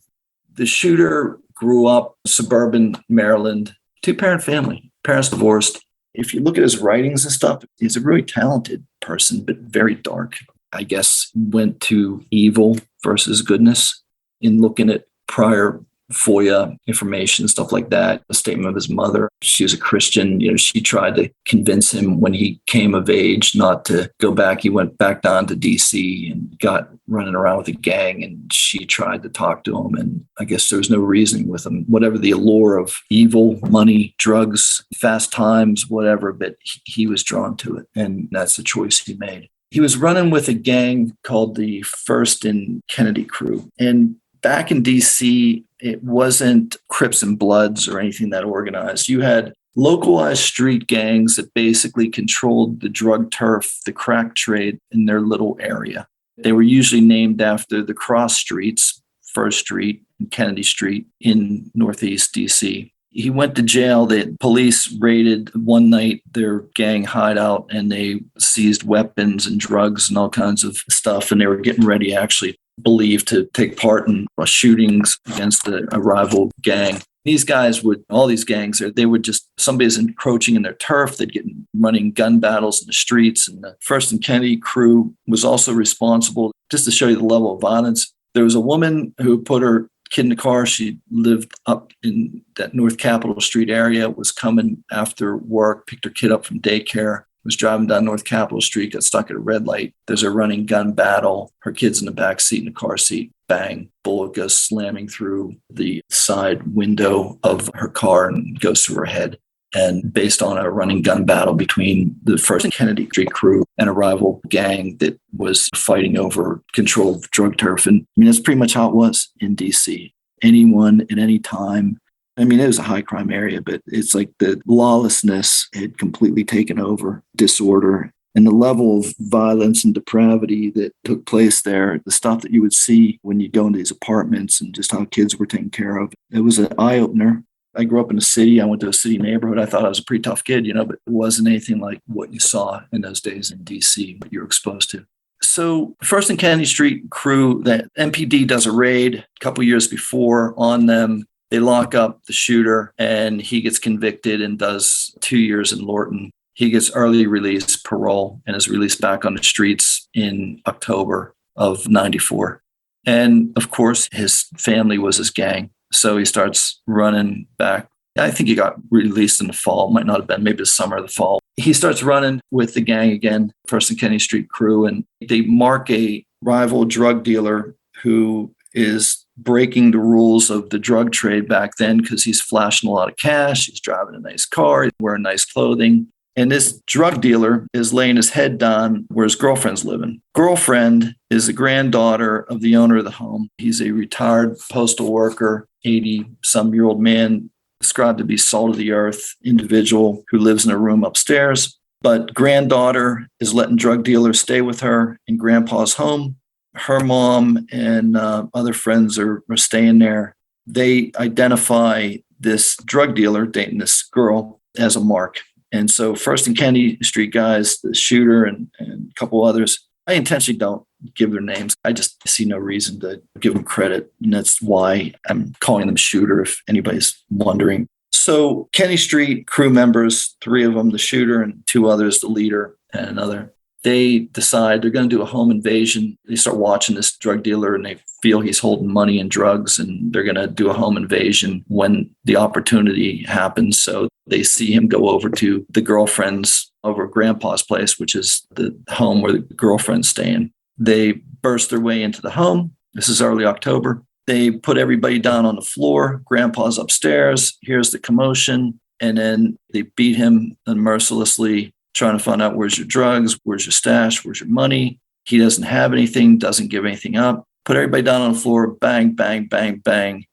The shooter grew up suburban Maryland, two-parent family, parents divorced. If you look at his writings and stuff, he's a really talented person, but very dark. I guess went to evil versus goodness in looking at prior FOIA information, stuff like that. A statement of his mother. She was a Christian. She tried to convince him when he came of age not to go back. He went back down to DC and got running around with a gang, and she tried to talk to him. And I guess there was no reasoning with him. Whatever the allure of evil, money, drugs, fast times, whatever, but he was drawn to it. And that's the choice he made. He was running with a gang called the First and Kennedy Crew. And back in DC, it wasn't Crips and Bloods or anything that organized. You had localized street gangs that basically controlled the drug turf, the crack trade in their little area. They were usually named after the cross streets, First Street and Kennedy Street in Northeast DC. He went to jail. The police raided one night their gang hideout, and they seized weapons and drugs and all kinds of stuff. And they were getting ready, actually believed, to take part in shootings against a rival gang. These guys all these gangs, they would just, somebody's encroaching in their turf, they'd get running gun battles in the streets. And the First and Kennedy Crew was also responsible, just to show you the level of violence. There was a woman who put her kid in the car. She lived up in that North Capitol Street area, was coming after work, picked her kid up from daycare, was driving down North Capitol Street, got stuck at a red light. There's a running gun battle. Her kid's in the back seat in the car seat. Bang, bullet goes slamming through the side window of her car and goes through her head. And based on a running gun battle between the First and Kennedy Street Crew and a rival gang that was fighting over control of drug turf. And I mean, that's pretty much how it was in DC. Anyone at any time. I mean, it was a high crime area, but it's like the lawlessness had completely taken over, disorder, and the level of violence and depravity that took place there, the stuff that you would see when you go into these apartments and just how kids were taken care of. It was an eye-opener. I grew up in a city. I went to a city neighborhood. I thought I was a pretty tough kid, but it wasn't anything like what you saw in those days in DC, what you were exposed to. So First and Kennedy Street Crew, that MPD does a raid a couple years before on them. They lock up the shooter, and he gets convicted and does 2 years in Lorton. He gets early release, parole, and is released back on the streets in October of 94. And of course, his family was his gang. So he starts running back I think he got released in the fall, might not have been, maybe the summer or the fall. He starts running with the gang again, First and Kennedy Street crew, and they mark a rival drug dealer who is breaking the rules of the drug trade back then because he's flashing a lot of cash, he's driving a nice car, he's wearing nice clothing. And this drug dealer is laying his head down where his girlfriend's living. Girlfriend is the granddaughter of the owner of the home. He's a retired postal worker, 80-some-year-old man, described to be salt of the earth individual who lives in a room upstairs. But granddaughter is letting drug dealers stay with her in grandpa's home. Her mom and other friends are staying there. They identify this drug dealer dating this girl as a mark. And so First and Kennedy Street guys, the shooter and a couple others, I intentionally don't give their names. I just see no reason to give them credit. And that's why I'm calling them shooter, if anybody's wondering. So Kennedy Street crew members, 3 of them, the shooter and 2 others, the leader and another, they decide they're going to do a home invasion. They start watching this drug dealer and they feel he's holding money and drugs, and they're going to do a home invasion when the opportunity happens. So they see him go over to the girlfriend's over grandpa's place, which is the home where the girlfriend's staying. They burst their way into the home. This is early October. They put everybody down on the floor. Grandpa's upstairs. Here's the commotion. And then they beat him unmercilessly, trying to find out where's your drugs, where's your stash, where's your money. He doesn't have anything, doesn't give anything up. Put everybody down on the floor, bang, bang, bang, bang.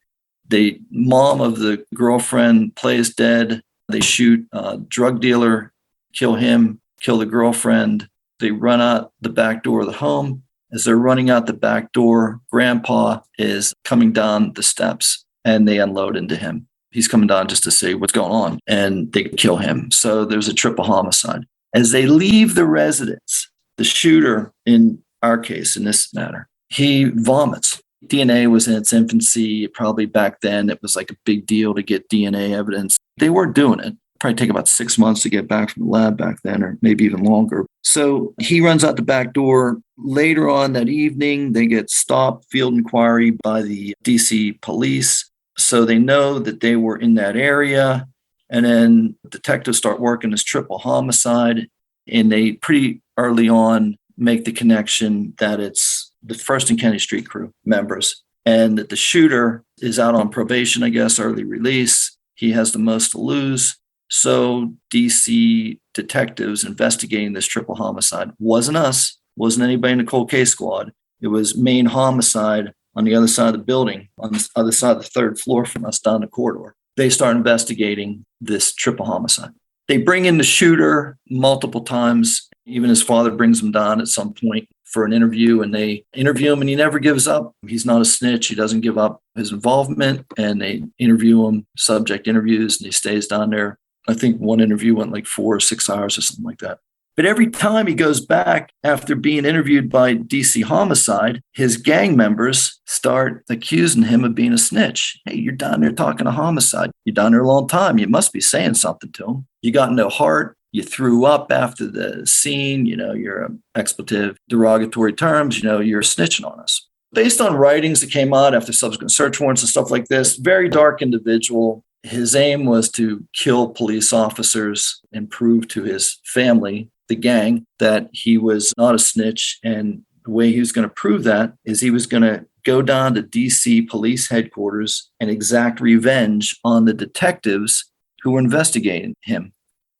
The mom of the girlfriend plays dead. They shoot a drug dealer, kill him, kill the girlfriend. They run out the back door of the home. As they're running out the back door, grandpa is coming down the steps and they unload into him. He's coming down just to say what's going on, and they kill him. So there's a triple homicide. As they leave the residence, the shooter, in our case, in this matter, he vomits. DNA was in its infancy. Probably back then, it was like a big deal to get DNA evidence. They weren't doing it. Probably take about 6 months to get back from the lab back then, or maybe even longer. So he runs out the back door. Later on that evening, they get stopped, field inquiry by the DC police. So they know that they were in that area. And then detectives start working this triple homicide. And they pretty early on make the connection that it's the First and Kennedy Street crew members, and that the shooter is out on probation, I guess, early release. He has the most to lose. So DC detectives investigating this triple homicide wasn't us, wasn't anybody in the cold case squad. It was main homicide on the other side of the building, on the other side of the 3rd floor from us down the corridor. They start investigating this triple homicide. They bring in the shooter multiple times. Even his father brings him down at some point for an interview, and they interview him, and he never gives up. He's not a snitch. He doesn't give up his involvement, and they interview him, subject interviews, and he stays down there. I think one interview went like 4 or 6 hours or something like that. But every time he goes back after being interviewed by DC Homicide, his gang members start accusing him of being a snitch. Hey, you're down there talking to Homicide. You're down there a long time. You must be saying something to him. You got no heart. You threw up after the scene. You're an expletive, derogatory terms. You're snitching on us. Based on writings that came out after subsequent search warrants and stuff like this, very dark individual. His aim was to kill police officers and prove to his family, the gang, that he was not a snitch. And the way he was going to prove that is he was going to go down to DC police headquarters and exact revenge on the detectives who were investigating him.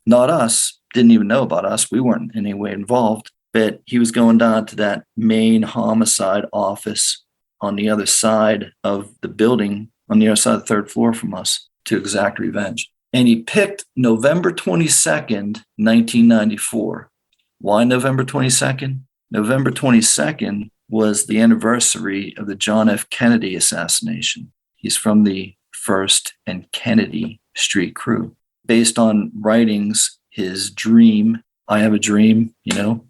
Not us, didn't even know about us. We weren't in any way involved, but he was going down to that main homicide office on the other side of the building, on the other side of the 3rd floor from us, to exact revenge. And he picked November 22nd, 1994. Why November 22nd? November 22nd was the anniversary of the John F. Kennedy assassination. He's from the First and Kennedy Street crew. Based on writings, his dream, I have a dream,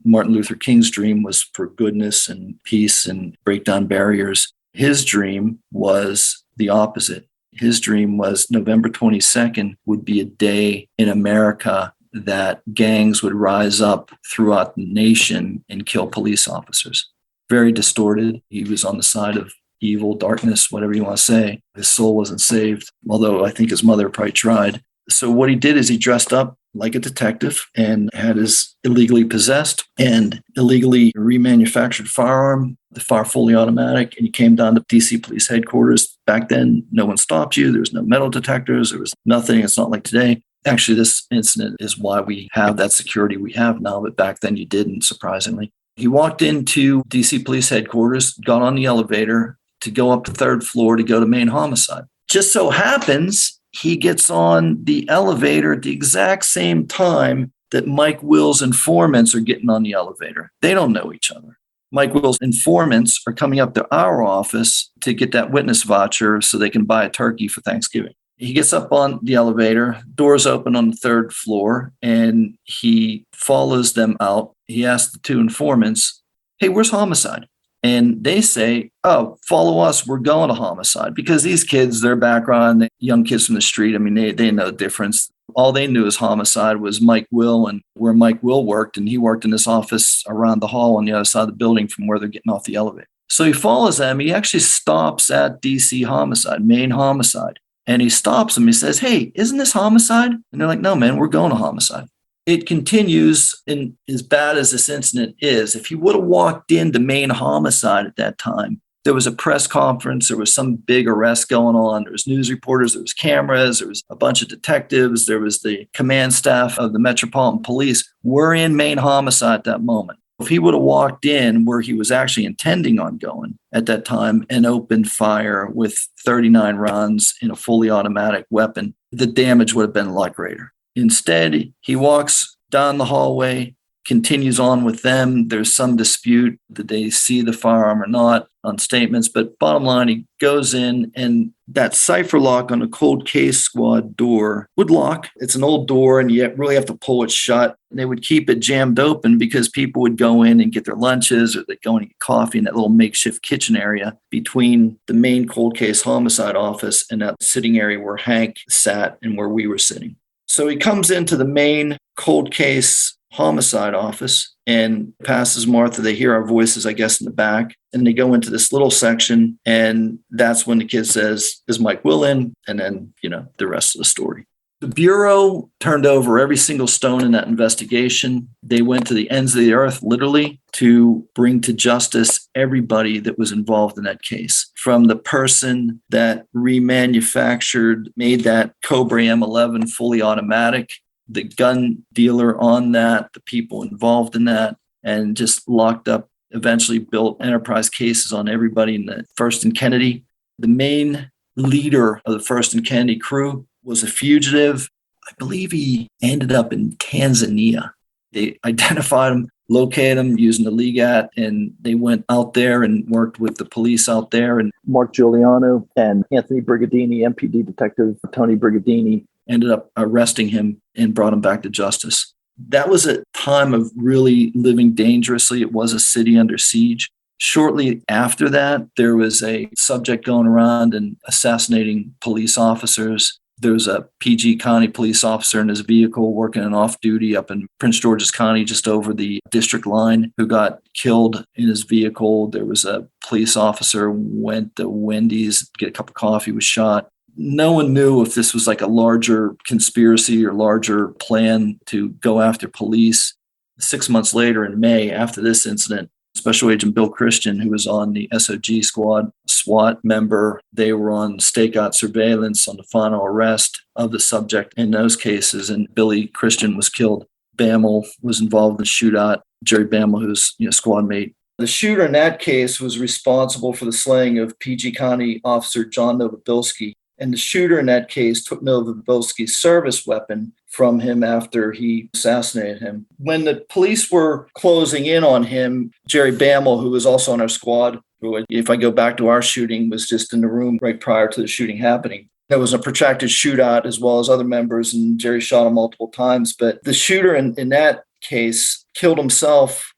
Martin Luther King's dream was for goodness and peace and break down barriers. His dream was the opposite. His dream was November 22nd would be a day in America that gangs would rise up throughout the nation and kill police officers. Very distorted. He was on the side of evil, darkness, whatever you want to say. His soul wasn't saved, although I think his mother probably tried. So what he did is he dressed up like a detective and had his illegally possessed and illegally remanufactured firearm, the fully automatic, and he came down to DC Police Headquarters. Back then, no one stopped you. There was no metal detectors. There was nothing. It's not like today. Actually, this incident is why we have that security we have now, but back then you didn't, surprisingly. He walked into DC Police Headquarters, got on the elevator to go up the third floor to go to main homicide. Just so happens he gets on the elevator at the exact same time that Mike Will's informants are getting on the elevator. They don't know each other. Mike Will's informants are coming up to our office to get that witness voucher so they can buy a turkey for Thanksgiving. He gets up on the elevator, doors open on the third floor, and he follows them out. He asks the two informants, "Hey, where's homicide?" And they say, "Oh, follow us. We're going to homicide." Because these kids, their background, the young kids from the street, I mean, they know the difference. All they knew as homicide was Mike Will and where Mike Will worked. And he worked in this office around the hall on the other side of the building from where they're getting off the elevator. So he follows them. He actually stops at DC homicide, main homicide. And he stops them. He says, "Hey, isn't this homicide?" And they're like, "No, man, we're going to homicide." It continues, and as bad as this incident is, if he would have walked into main homicide at that time, there was a press conference, there was some big arrest going on, there was news reporters, there was cameras, there was a bunch of detectives, there was the command staff of the Metropolitan Police. We're in main homicide at that moment. If he would have walked in where he was actually intending on going at that time and opened fire with 39 rounds in a fully automatic weapon, the damage would have been a lot greater. Instead, he walks down the hallway, continues on with them. There's some dispute that they see the firearm or not on statements, but bottom line, he goes in and that cipher lock on the cold case squad door would lock. It's an old door and you really have to pull it shut. And they would keep it jammed open because people would go in and get their lunches or they'd go in and get coffee in that little makeshift kitchen area between the main cold case homicide office and that sitting area where Hank sat and where we were sitting. So he comes into the main cold case homicide office and passes Martha. They hear our voices, I guess, in the back. And they go into this little section. And that's when the kid says, "Is Mike Will in?" And then, the rest of the story. The Bureau turned over every single stone in that investigation. They went to the ends of the earth, literally, to bring to justice everybody that was involved in that case. From the person that remanufactured, made that Cobra M11 fully automatic, the gun dealer on that, the people involved in that, and just locked up, eventually built enterprise cases on everybody in the First and Kennedy. The main leader of the First and Kennedy crew was a fugitive. I believe he ended up in Tanzania. They identified him, located him using the LEGAT, and they went out there and worked with the police out there. And Mark Giuliano and Anthony Brigadini, MPD detective Tony Brigadini, ended up arresting him and brought him back to justice. That was a time of really living dangerously. It was a city under siege. Shortly after that, there was a subject going around and assassinating police officers. There was a PG County police officer in his vehicle working an off-duty up in Prince George's County, just over the district line, who got killed in his vehicle. There was a police officer went to Wendy's to get a cup of coffee, was shot. No one knew if this was like a larger conspiracy or larger plan to go after police. 6 months later, in May, after this incident, Special Agent Bill Christian, who was on the SOG squad, SWAT member, they were on stakeout surveillance on the final arrest of the subject in those cases, and Billy Christian was killed. Bammel was involved in the shootout. Jerry Bammel, who's squad mate. The shooter in that case was responsible for the slaying of PG County officer John Novobilski. And the shooter in that case took Novobilski's service weapon from him after he assassinated him. When the police were closing in on him, Jerry Bammel, who was also on our squad, who, if I go back to our shooting, was just in the room right prior to the shooting happening. There was a protracted shootout as well as other members, and Jerry shot him multiple times. But the shooter in that case killed himself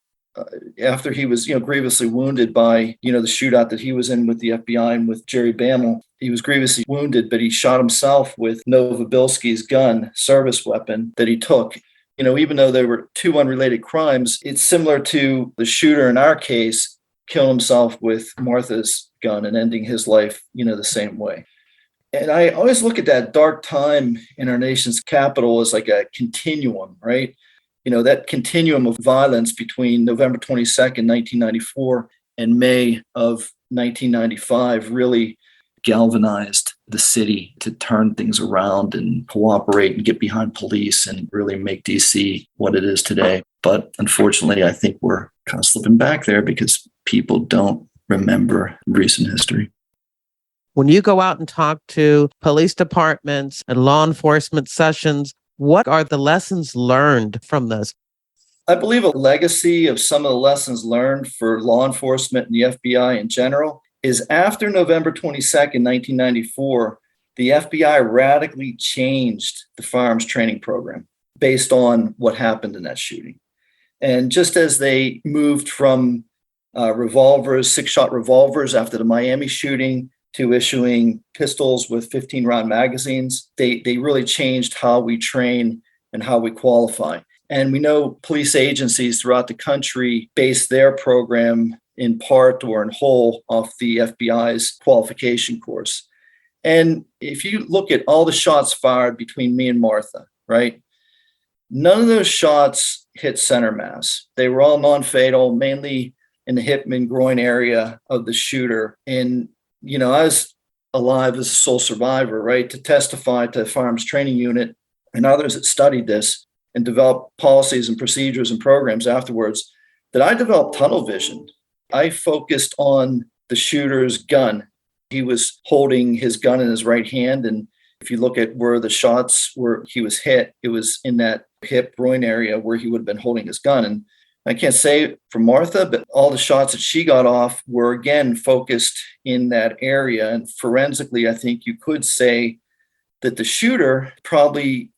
after he was, grievously wounded by, the shootout that he was in with the FBI and with Jerry Bammel. He was grievously wounded, but he shot himself with Novobilski's gun, service weapon that he took. Even though there were two unrelated crimes, it's similar to the shooter in our case. killing himself with Martha's gun and ending his life, the same way. And I always look at that dark time in our nation's capital as like a continuum, right? That continuum of violence between November 22nd, 1994 and May of 1995 really galvanized the city to turn things around and cooperate and get behind police and really make DC what it is today. But unfortunately, I think we're kind of slipping back there because people don't remember recent history. When you go out and talk to police departments and law enforcement sessions, what are the lessons learned from this? I believe a legacy of some of the lessons learned for law enforcement and the FBI in general is after November 22nd, 1994, the FBI radically changed the firearms training program based on what happened in that shooting. And just as they moved from revolvers, 6-shot revolvers after the Miami shooting to issuing pistols with 15-round magazines, they really changed how we train and how we qualify. And we know police agencies throughout the country base their program in part or in whole off the FBI's qualification course. And if you look at all the shots fired between me and Martha, right? None of those shots hit center mass. They were all non-fatal, mainly in the hip and groin area of the shooter. And, I was alive as a sole survivor, right, to testify to the firearms training unit and others that studied this and developed policies and procedures and programs afterwards, that I developed tunnel vision. I focused on the shooter's gun. He was holding his gun in his right hand. And if you look at where the shots were, he was hit, it was in that hip groin area where he would have been holding his gun. And I can't say for Martha, but all the shots that she got off were again focused in that area. And forensically, I think you could say that the shooter probably,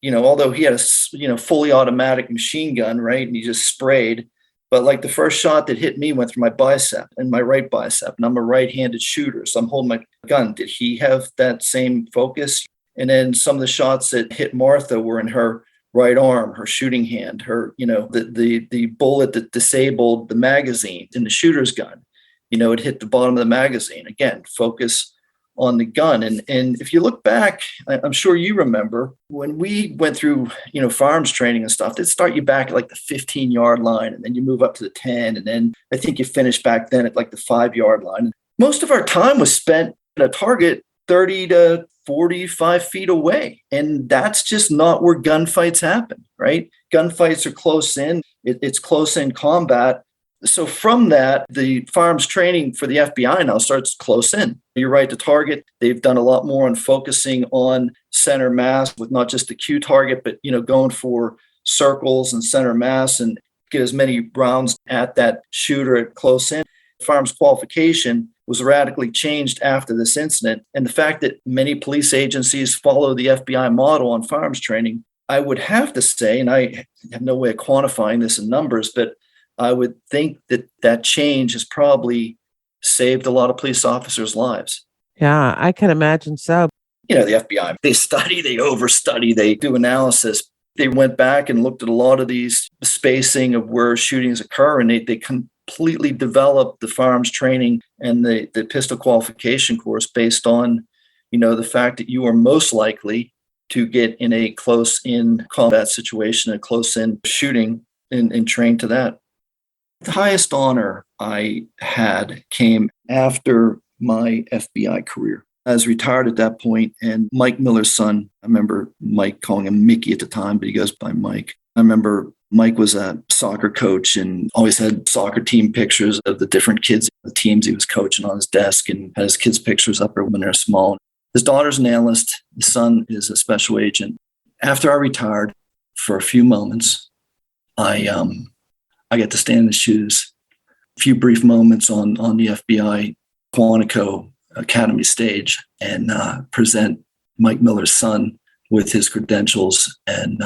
although he had a fully automatic machine gun, right, and he just sprayed, but like the first shot that hit me went through my bicep and my right bicep, and I'm a right-handed shooter, so I'm holding my gun. Did he have that same focus? And then some of the shots that hit Martha were in her right arm, her shooting hand, her, the bullet that disabled the magazine in the shooter's gun. It hit the bottom of the magazine. Again, focus on the gun. And if you look back, I'm sure you remember when we went through, firearms training and stuff, they'd start you back at like the 15-yard line, and then you move up to the 10. And then I think you finish back then at like the 5-yard line. Most of our time was spent at a target 30 to 45 feet away. And that's just not where gunfights happen, right? Gunfights are close in. It's close in combat. So from that, the firearms training for the FBI now starts close in. You're right to target. They've done a lot more on focusing on center mass with not just the Q target, but going for circles and center mass and get as many rounds at that shooter at close in. Firearms qualification was radically changed after this incident. And the fact that many police agencies follow the FBI model on firearms training, I would have to say, and I have no way of quantifying this in numbers, but I would think that change has probably saved a lot of police officers' lives. Yeah, I can imagine so. The FBI, they study, they overstudy, they do analysis. They went back and looked at a lot of these spacing of where shootings occur, and they completely developed the firearms training and the pistol qualification course based on, the fact that you are most likely to get in a close-in combat situation, a close-in shooting, and train to that. The highest honor I had came after my FBI career. I was retired at that point, and Mike Miller's son, I remember Mike calling him Mickey at the time, but he goes by Mike. I remember Mike was a soccer coach and always had soccer team pictures of the different kids, the teams he was coaching on his desk, and had his kids' pictures up there when they're small. His daughter's an analyst. His son is a special agent. After I retired, for a few moments, I got to stand in his shoes. A few brief moments on the FBI Quantico Academy stage and present Mike Miller's son with his credentials and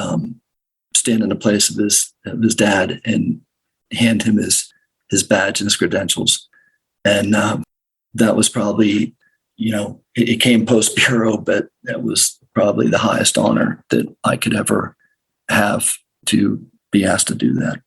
stand in the place of his dad and hand him his badge and his credentials. And that was probably, it came post-bureau, but that was probably the highest honor that I could ever have, to be asked to do that.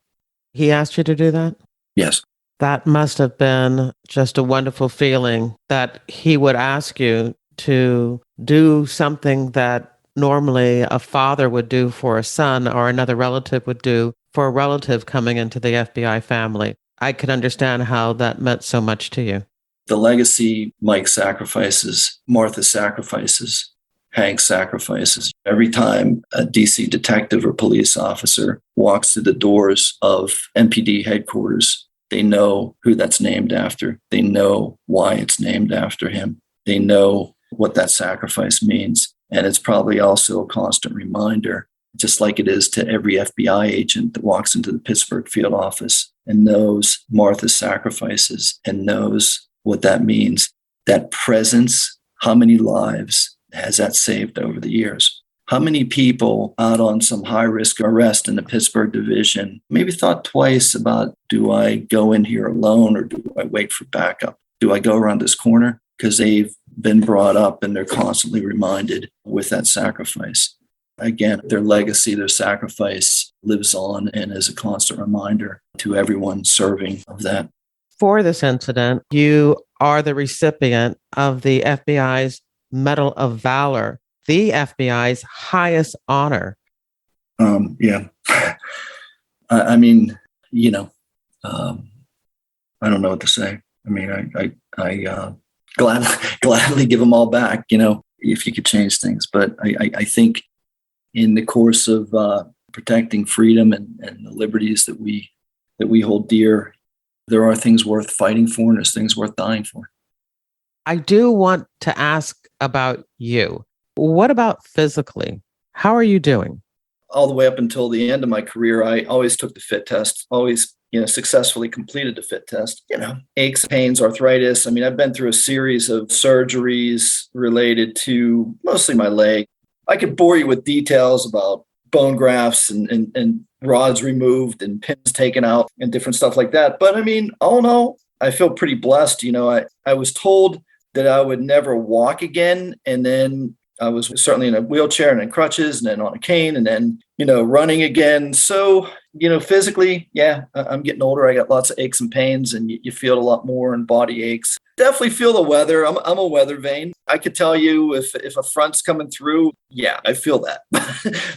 He asked you to do that? Yes. That must have been just a wonderful feeling that he would ask you to do something that normally a father would do for a son or another relative would do for a relative coming into the FBI family. I can understand how that meant so much to you. The legacy Mike sacrifices, Martha sacrifices, Hank sacrifices. Every time a DC detective or police officer walks through the doors of MPD headquarters, they know who that's named after. They know why it's named after him. They know what that sacrifice means. And it's probably also a constant reminder, just like it is to every FBI agent that walks into the Pittsburgh field office and knows Martha's sacrifices and knows what that means. That presence, how many lives has that saved over the years? How many people out on some high-risk arrest in the Pittsburgh division maybe thought twice about, do I go in here alone or do I wait for backup? Do I go around this corner? Because they've been brought up and they're constantly reminded with that sacrifice. Again, their legacy, their sacrifice lives on and is a constant reminder to everyone serving of that. For this incident, you are the recipient of the FBI's Medal of Valor, the FBI's highest honor. Yeah. I mean, I don't know what to say. I mean, I gladly give them all back, if you could change things. But I think in the course of protecting freedom and the liberties that we hold dear, there are things worth fighting for and there's things worth dying for. I do want to ask about you. What about physically? How are you doing? All the way up until the end of my career, I always took the fit test, always successfully completed the fit test. Aches, pains, arthritis. I mean, I've been through a series of surgeries related to mostly my leg. I could bore you with details about bone grafts and rods removed and pins taken out and different stuff like that. But I mean, all in all, I feel pretty blessed. I was told that I would never walk again. And then I was certainly in a wheelchair and in crutches and then on a cane and then, running again. So, physically, yeah, I'm getting older. I got lots of aches and pains and you feel it a lot more and body aches. Definitely feel the weather. I'm a weather vane. I could tell you if a front's coming through, yeah, I feel that.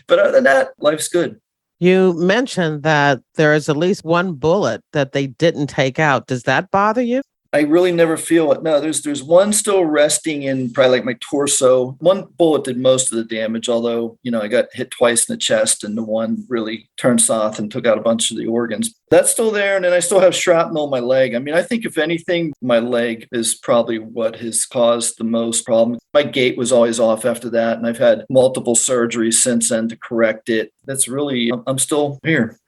But other than that, life's good. You mentioned that there is at least one bullet that they didn't take out. Does that bother you? I really never feel it. No, there's one still resting in probably like my torso. One bullet did most of the damage, although, I got hit twice in the chest and the one really turned south and took out a bunch of the organs. That's still there. And then I still have shrapnel in my leg. I mean, I think if anything, my leg is probably what has caused the most problem. My gait was always off after that. And I've had multiple surgeries since then to correct it. That's really, I'm still here,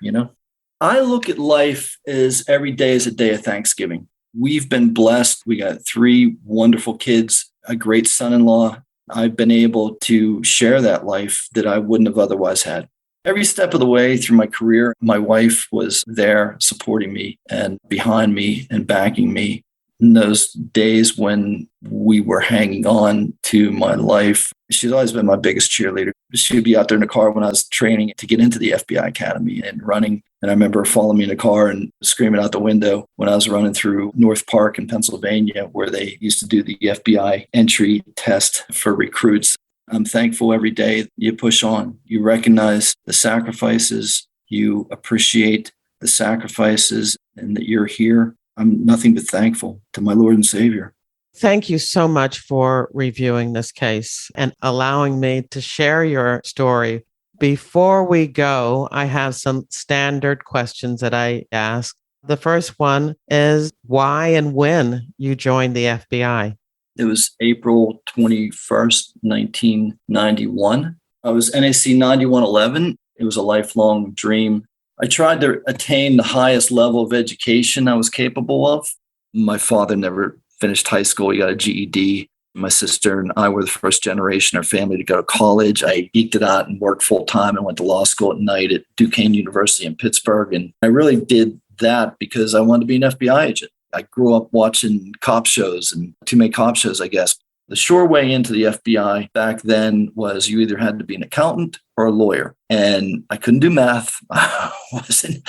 I look at life as every day is a day of Thanksgiving. We've been blessed. We got 3 wonderful kids, a great son-in-law. I've been able to share that life that I wouldn't have otherwise had. Every step of the way through my career, my wife was there supporting me and behind me and backing me. In those days when we were hanging on to my life, she's always been my biggest cheerleader. She'd be out there in the car when I was training to get into the FBI Academy and running. And I remember her following me in the car and screaming out the window when I was running through North Park in Pennsylvania, where they used to do the FBI entry test for recruits. I'm thankful every day you push on. You recognize the sacrifices. You appreciate the sacrifices and that you're here. I'm nothing but thankful to my Lord and Savior. Thank you so much for reviewing this case and allowing me to share your story. Before we go, I have some standard questions that I ask. The first one is why and when you joined the FBI. It was April 21st, 1991. I was NAC 9111. It was a lifelong dream. I tried to attain the highest level of education I was capable of. My father never finished high school. He got a GED. My sister and I were the first generation, our family, to go to college. I eked it out and worked full time and went to law school at night at Duquesne University in Pittsburgh. And I really did that because I wanted to be an FBI agent. I grew up watching cop shows and too many cop shows, I guess. The sure way into the FBI back then was you either had to be an accountant or a lawyer. And I couldn't do math. I wasn't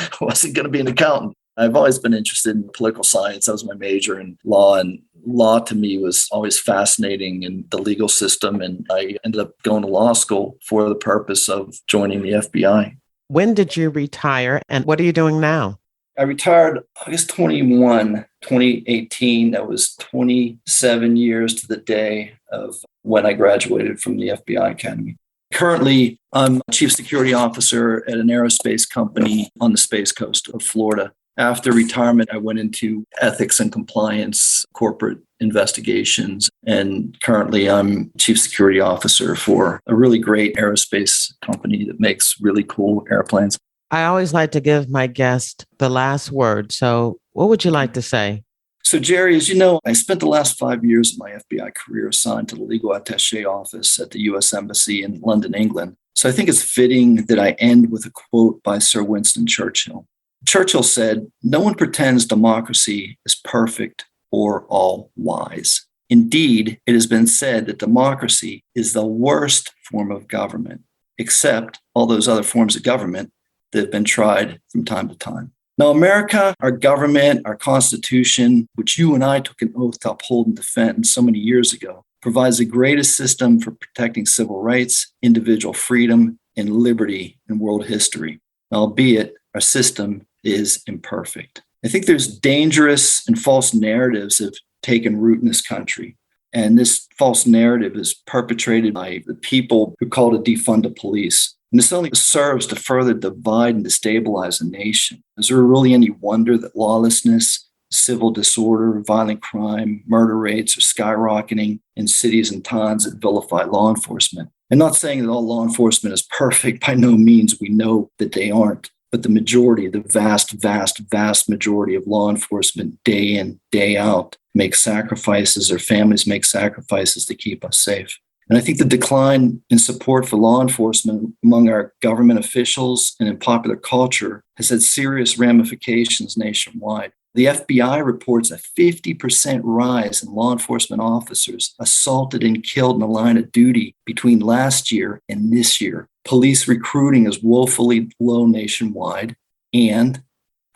going to be an accountant. I've always been interested in political science. That was my major in law, and law to me was always fascinating in the legal system. And I ended up going to law school for the purpose of joining the FBI. When did you retire and what are you doing now? I retired August 21, 2018. That was 27 years to the day of when I graduated from the FBI Academy. Currently, I'm Chief Security Officer at an aerospace company on the Space Coast of Florida. After retirement, I went into ethics and compliance, corporate investigations, and currently I'm Chief Security Officer for a really great aerospace company that makes really cool airplanes. I always like to give my guest the last word. So what would you like to say? So, Jerry, as you know, I spent the last 5 years of my FBI career assigned to the legal attaché office at the U.S. Embassy in London, England. So I think it's fitting that I end with a quote by Sir Winston Churchill. Churchill said, "No one pretends democracy is perfect or all wise. Indeed, it has been said that democracy is the worst form of government, except all those other forms of government that have been tried from time to time." Now, America, our government, our Constitution, which you and I took an oath to uphold and defend so many years ago, provides the greatest system for protecting civil rights, individual freedom, and liberty in world history. Albeit, our system is imperfect. I think there's dangerous and false narratives that have taken root in this country. And this false narrative is perpetrated by the people who call to defund the police. And this only serves to further divide and destabilize a nation. Is there really any wonder that lawlessness, civil disorder, violent crime, murder rates are skyrocketing in cities and towns that vilify law enforcement? I'm not saying that all law enforcement is perfect. By no means. We know that they aren't. But the majority, the vast majority of law enforcement day in, day out, make sacrifices, or families make sacrifices to keep us safe. And I think the decline in support for law enforcement among our government officials and in popular culture has had serious ramifications nationwide. The FBI reports a 50% rise in law enforcement officers assaulted and killed in the line of duty between last year and this year. Police recruiting is woefully low nationwide, and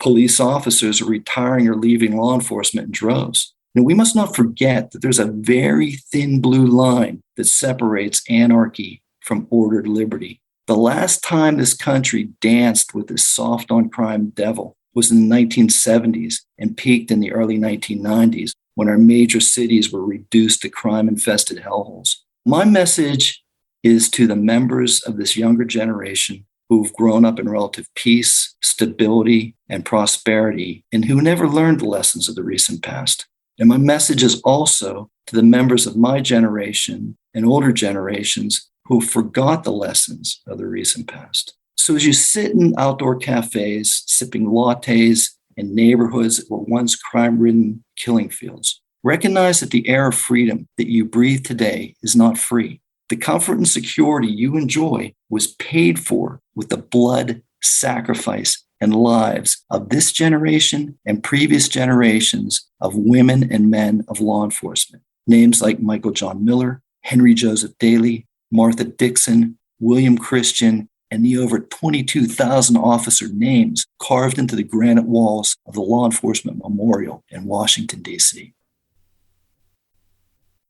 police officers are retiring or leaving law enforcement in droves. Now, we must not forget that there's a very thin blue line that separates anarchy from ordered liberty. The last time this country danced with this soft on crime devil was in the 1970s and peaked in the early 1990s when our major cities were reduced to crime-infested hellholes. My message is to the members of this younger generation who've grown up in relative peace, stability, and prosperity, and who never learned the lessons of the recent past. And my message is also to the members of my generation and older generations who forgot the lessons of the recent past. So as you sit in outdoor cafes, sipping lattes in neighborhoods that were once crime-ridden killing fields, recognize that the air of freedom that you breathe today is not free. The comfort and security you enjoy was paid for with the blood, sacrifice, and lives of this generation and previous generations of women and men of law enforcement. Names like Michael John Miller, Henry Joseph Daley, Martha Dixon, William Christian, and the over 22,000 officer names carved into the granite walls of the Law Enforcement Memorial in Washington, D.C.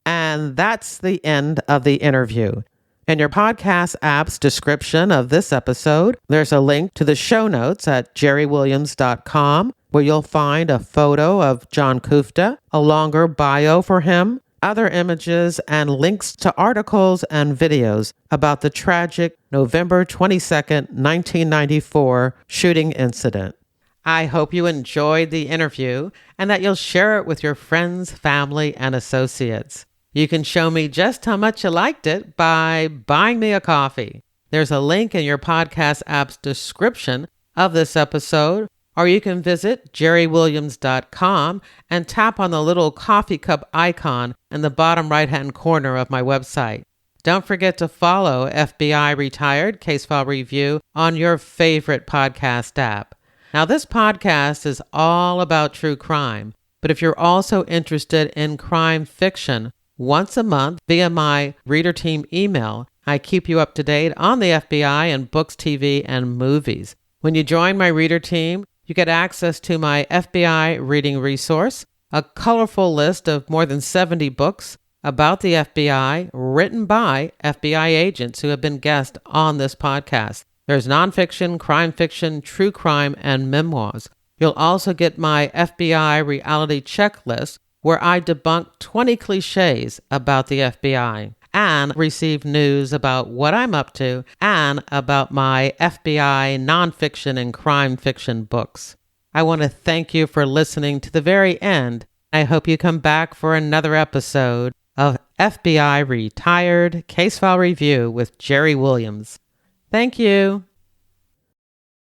And that's the end of the interview. In your podcast app's description of this episode, there's a link to the show notes at jerrywilliams.com, where you'll find a photo of John Kuchta, a longer bio for him, other images, and links to articles and videos about the tragic November 22nd, 1994 shooting incident. I hope you enjoyed the interview and that you'll share it with your friends, family, and associates. You can show me just how much you liked it by buying me a coffee. There's a link in your podcast app's description of this episode, or you can visit jerrywilliams.com and tap on the little coffee cup icon in the bottom right-hand corner of my website. Don't forget to follow FBI Retired Case File Review on your favorite podcast app. Now, this podcast is all about true crime, but if you're also interested in crime fiction, once a month via my reader team email, I keep you up to date on the FBI and books, TV, and movies. When you join my reader team, You get access to my FBI reading resource, a colorful list of more than 70 books about the FBI written by FBI agents who have been guests on this podcast. There's nonfiction, crime fiction, true crime, and memoirs. You'll also get my FBI reality checklist where I debunk 20 cliches about the FBI and receive news about what I'm up to and about my FBI nonfiction and crime fiction books. I want to thank you for listening to the very end. I hope you come back for another episode of FBI Retired Case File Review with Jerry Williams. Thank you.